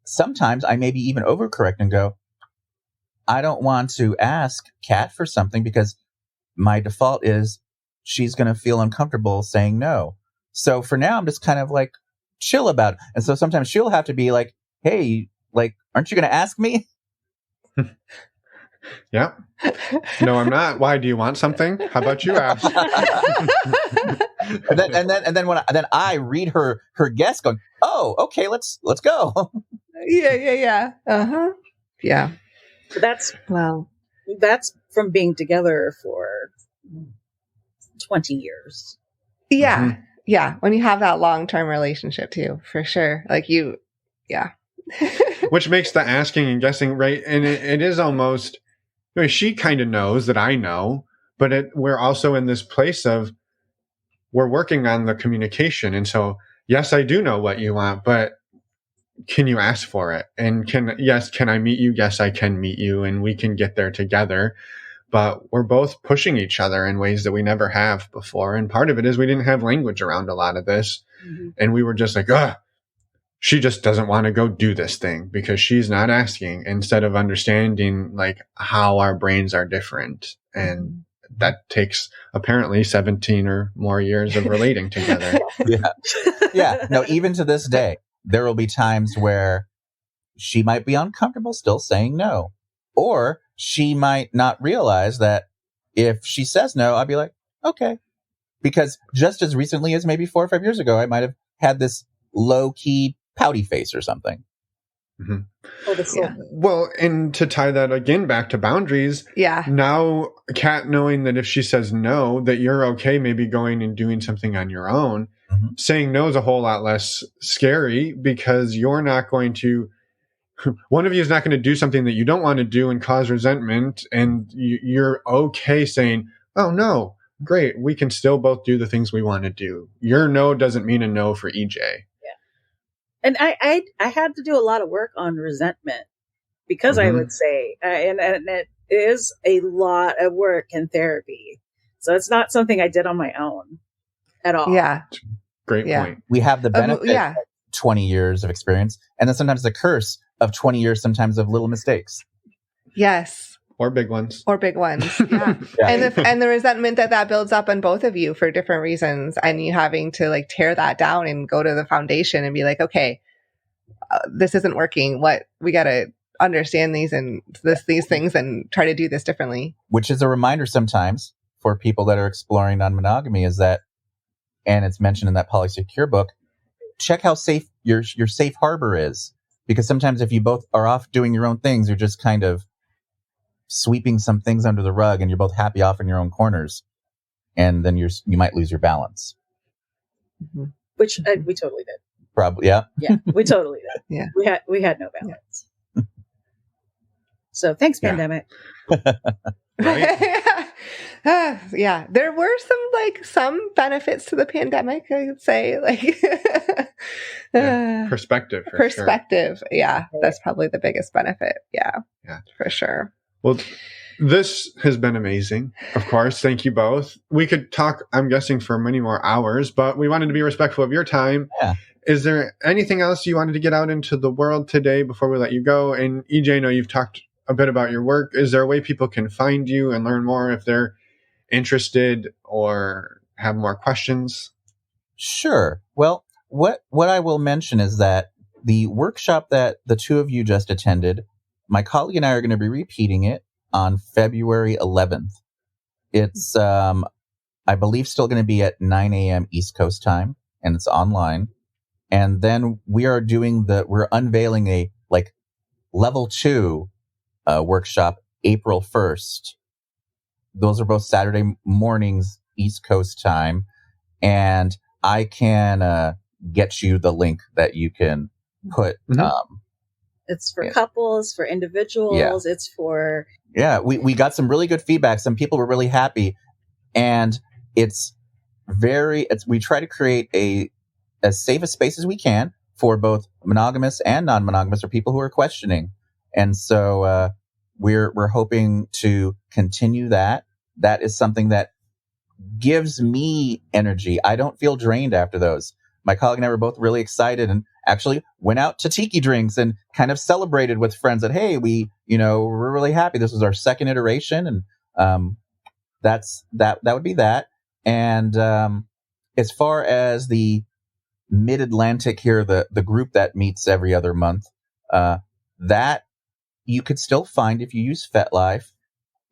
sometimes I maybe even overcorrect and go, I don't want to ask Kat for something because my default is she's going to feel uncomfortable saying no. So for now, I'm just kind of chill about it. And so sometimes she'll have to be like, hey, like, aren't you going to ask me? Yeah. No, I'm not. Why? Do you want something? How about you ask? and then I read her guess going, oh, okay, let's go. Yeah. Uh-huh. Yeah. So that's from being together for 20 years. Yeah. Mm-hmm. Yeah. When you have that long-term relationship too, for sure. Like yeah. Which makes the asking and guessing, right? And it is almost, I mean, she kind of knows that I know, but we're also in this place of we're working on the communication. And so, yes, I do know what you want, but can you ask for it? And can I meet you? Yes, I can meet you, and we can get there together. But we're both pushing each other in ways that we never have before. And part of it is we didn't have language around a lot of this. Mm-hmm. And we were just like, she just doesn't want to go do this thing because she's not asking, instead of understanding like how our brains are different. And that takes apparently 17 or more years of relating together. Yeah. No, even to this day, there will be times where she might be uncomfortable still saying no, or she might not realize that if she says no, I'll be like, okay. Because just as recently as maybe 4 or 5 years ago, I might have had this low key pouty face or something. Mm-hmm. Well, and to tie that again back to boundaries. Yeah. Now, Kat, knowing that if she says no, that you're okay maybe going and doing something on your own, saying no is a whole lot less scary because you're not going to, one of you is not going to do something that you don't want to do and cause resentment. And you're okay saying, oh no, great. We can still both do the things we want to do. Your no doesn't mean a no for EJ. And I had to do a lot of work on resentment because I would say, and it is a lot of work in therapy. So it's not something I did on my own at all. Yeah. Great point. We have the benefit of 20 years of experience, and then sometimes the curse of 20 years, sometimes of little mistakes. Yes. Or big ones. Yeah. And the resentment that builds up on both of you for different reasons, and you having to like tear that down and go to the foundation and be like, okay, this isn't working. We got to understand these things and try to do this differently. Which is a reminder sometimes for people that are exploring non-monogamy is that, and it's mentioned in that Polysecure book, check how safe your safe harbor is. Because sometimes if you both are off doing your own things, you're just kind of sweeping some things under the rug and you're both happy off in your own corners. And then you might lose your balance. Mm-hmm. Which we totally did. Probably, yeah. Yeah, we totally did. Yeah. We had no balance. So thanks, pandemic. Yeah, there were some benefits to the pandemic, I would say, perspective. Sure. Yeah, that's probably the biggest benefit. Yeah, for sure. Well, this has been amazing. Of course, thank you both. We could talk, I'm guessing, for many more hours, but we wanted to be respectful of your time. Yeah. Is there anything else you wanted to get out into the world today before we let you go? And EJ, I know you've talked a bit about your work. Is there a way people can find you and learn more if they're interested or have more questions? Sure. Well, what I will mention is that the workshop that the two of you just attended, my colleague and I are going to be repeating it on February 11th. It's, I believe, still going to be at 9 a.m. East Coast time, and it's online. And then we're unveiling a level 2 workshop April 1st. Those are both Saturday mornings, East Coast time. And I can get you the link that you can put. It's for couples, for individuals. Yeah. It's for... Yeah, we got some really good feedback. Some people were really happy. And we try to create as safe a space as we can for both monogamous and non-monogamous, or people who are questioning. And so we're hoping to continue that. That is something that gives me energy. I don't feel drained after those. My colleague and I were both really excited and actually went out to tiki drinks and kind of celebrated with friends that, hey, we're really happy. This was our second iteration. And that would be that. And as far as the Mid-Atlantic here, the group that meets every other month, that you could still find if you use FetLife.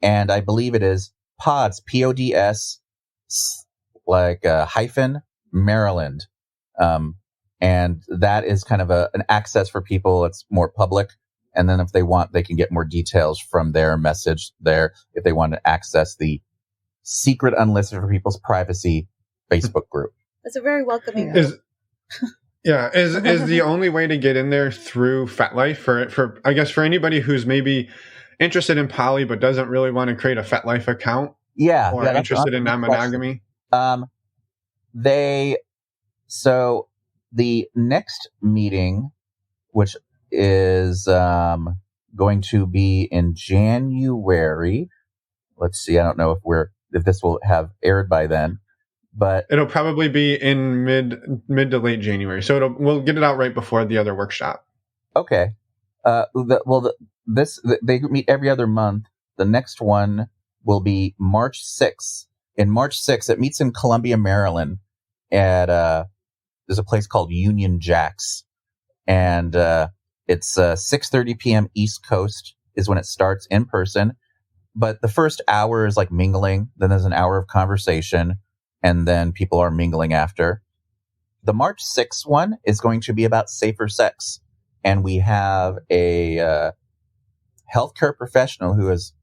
And I believe it is PODS, PODS, hyphen Maryland. And that is kind of an access for people. It's more public. And then if they want, they can get more details from their message there if they want to access the secret unlisted for people's privacy Facebook group. It's a very welcoming Is the only way to get in there through FetLife for I guess for anybody who's maybe interested in poly but doesn't really want to create a FetLife account? Or interested in non-monogamy? So the next meeting, which is going to be in January. Let's see. I don't know if this will have aired by then, but it'll probably be in mid to late January. So we'll get it out right before the other workshop. Okay. They meet every other month. The next one will be March 6th. In March 6th, it meets in Columbia, Maryland at there's a place called Union Jacks, and it's 6:30 p.m. East Coast is when it starts in person. But the first hour is like mingling. Then there's an hour of conversation, and then people are mingling after. The March 6th one is going to be about safer sex, and we have a healthcare professional who has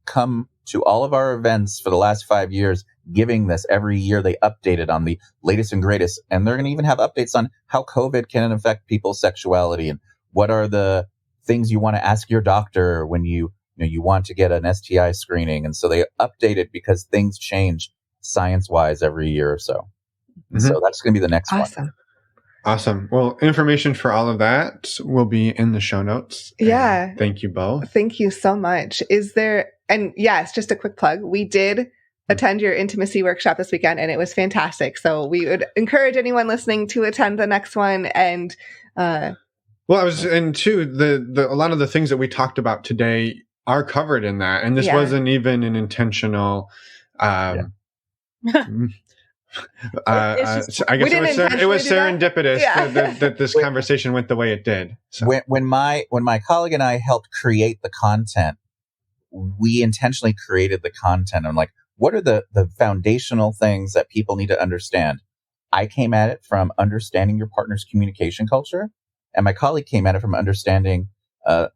come to all of our events for the last 5 years, giving this every year. They update it on the latest and greatest, and they're going to even have updates on how COVID can affect people's sexuality and what are the things you want to ask your doctor when you want to get an STI screening. And so they update it because things change science-wise every year or so. Mm-hmm. So that's going to be the next one. Awesome. Well, information for all of that will be in the show notes. Yeah. Thank you both. Thank you so much. And yes, just a quick plug. We did attend your intimacy workshop this weekend, and it was fantastic. So we would encourage anyone listening to attend the next one. And a lot of the things that we talked about today are covered in that, and this wasn't even an intentional. I guess it was serendipitous that this conversation went the way it did. So. When my colleague and I helped create the content, we intentionally created the content. I'm like, what are the foundational things that people need to understand? I came at it from understanding your partner's communication culture, and my colleague came at it from understanding the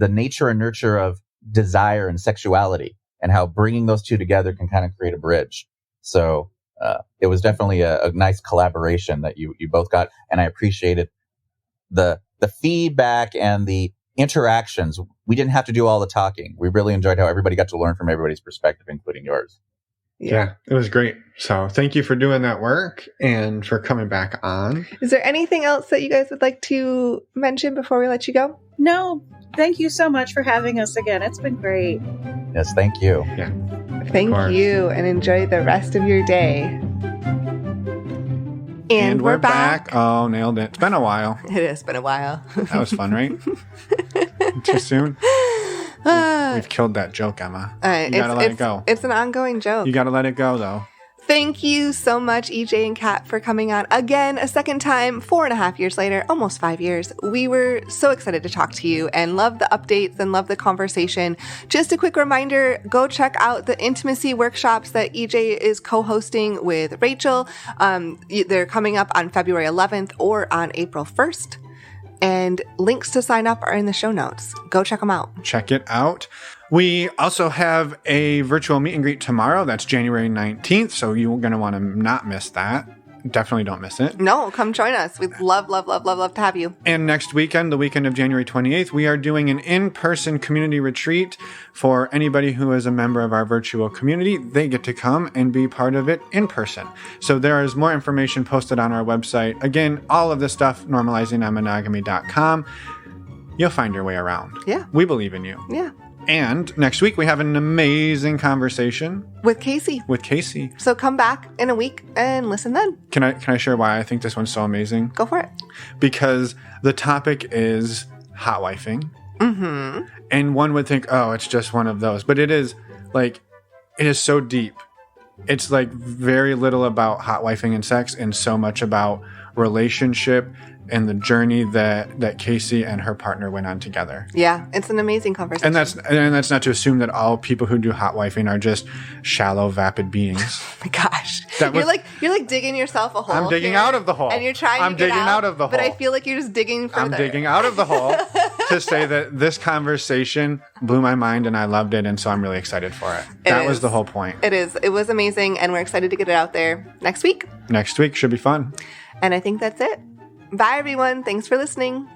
nature and nurture of desire and sexuality, and how bringing those two together can kind of create a bridge. So it was definitely a nice collaboration that you both got, and I appreciated the feedback and the interactions. We didn't have to do all the talking. We really enjoyed how everybody got to learn from everybody's perspective, including yours. Yeah, it was great. So thank you for doing that work and for coming back on. Is there anything else that you guys would like to mention before we let you go? No, thank you so much for having us again. It's been great. Yes, thank you. Yeah. Thank you, and enjoy the rest of your day. And we're back. Oh, nailed it. It's been a while. It has been a while. That was fun, right? Too soon? We've killed that joke, Emma. You gotta let it go. It's an ongoing joke. You gotta let it go, though. Thank you so much, EJ and Kat, for coming on again a second time, 4.5 years later, almost 5 years. We were so excited to talk to you and love the updates and love the conversation. Just a quick reminder, go check out the intimacy workshops that EJ is co-hosting with Rachel. They're coming up on February 11th or on April 1st. And links to sign up are in the show notes. Go check them out. Check it out. We also have a virtual meet and greet tomorrow. That's January 19th. So you're going to want to not miss that. Definitely don't miss it. No, come join us. We'd love to have you. And next weekend, the weekend of January 28th, we are doing an in-person community retreat for anybody who is a member of our virtual community. They get to come and be part of it in person. So there is more information posted on our website. Again, all of this stuff, normalizingnonmonogamy.com. You'll find your way around. Yeah. We believe in you. Yeah. And next week, we have an amazing conversation with Casey. So come back in a week and listen then. Can I share why I think this one's so amazing? Go for it. Because the topic is hot wifing. Mm-hmm. And one would think, oh, it's just one of those. But it is so deep. it's like very little about hot wifing and sex and so much about relationship and the journey that Casey and her partner went on together. Yeah, it's an amazing conversation. And that's not to assume that all people who do hot wifing are just shallow, vapid beings. Oh my gosh. You're like digging yourself a hole. I'm digging out of the hole. And you're trying to get out of the hole. But I feel like you're just digging further. I'm digging out of the hole to say that this conversation blew my mind and I loved it, and so I'm really excited for it. That was the whole point. It is. It was amazing, and we're excited to get it out there next week. Next week should be fun. And I think that's it. Bye, everyone. Thanks for listening.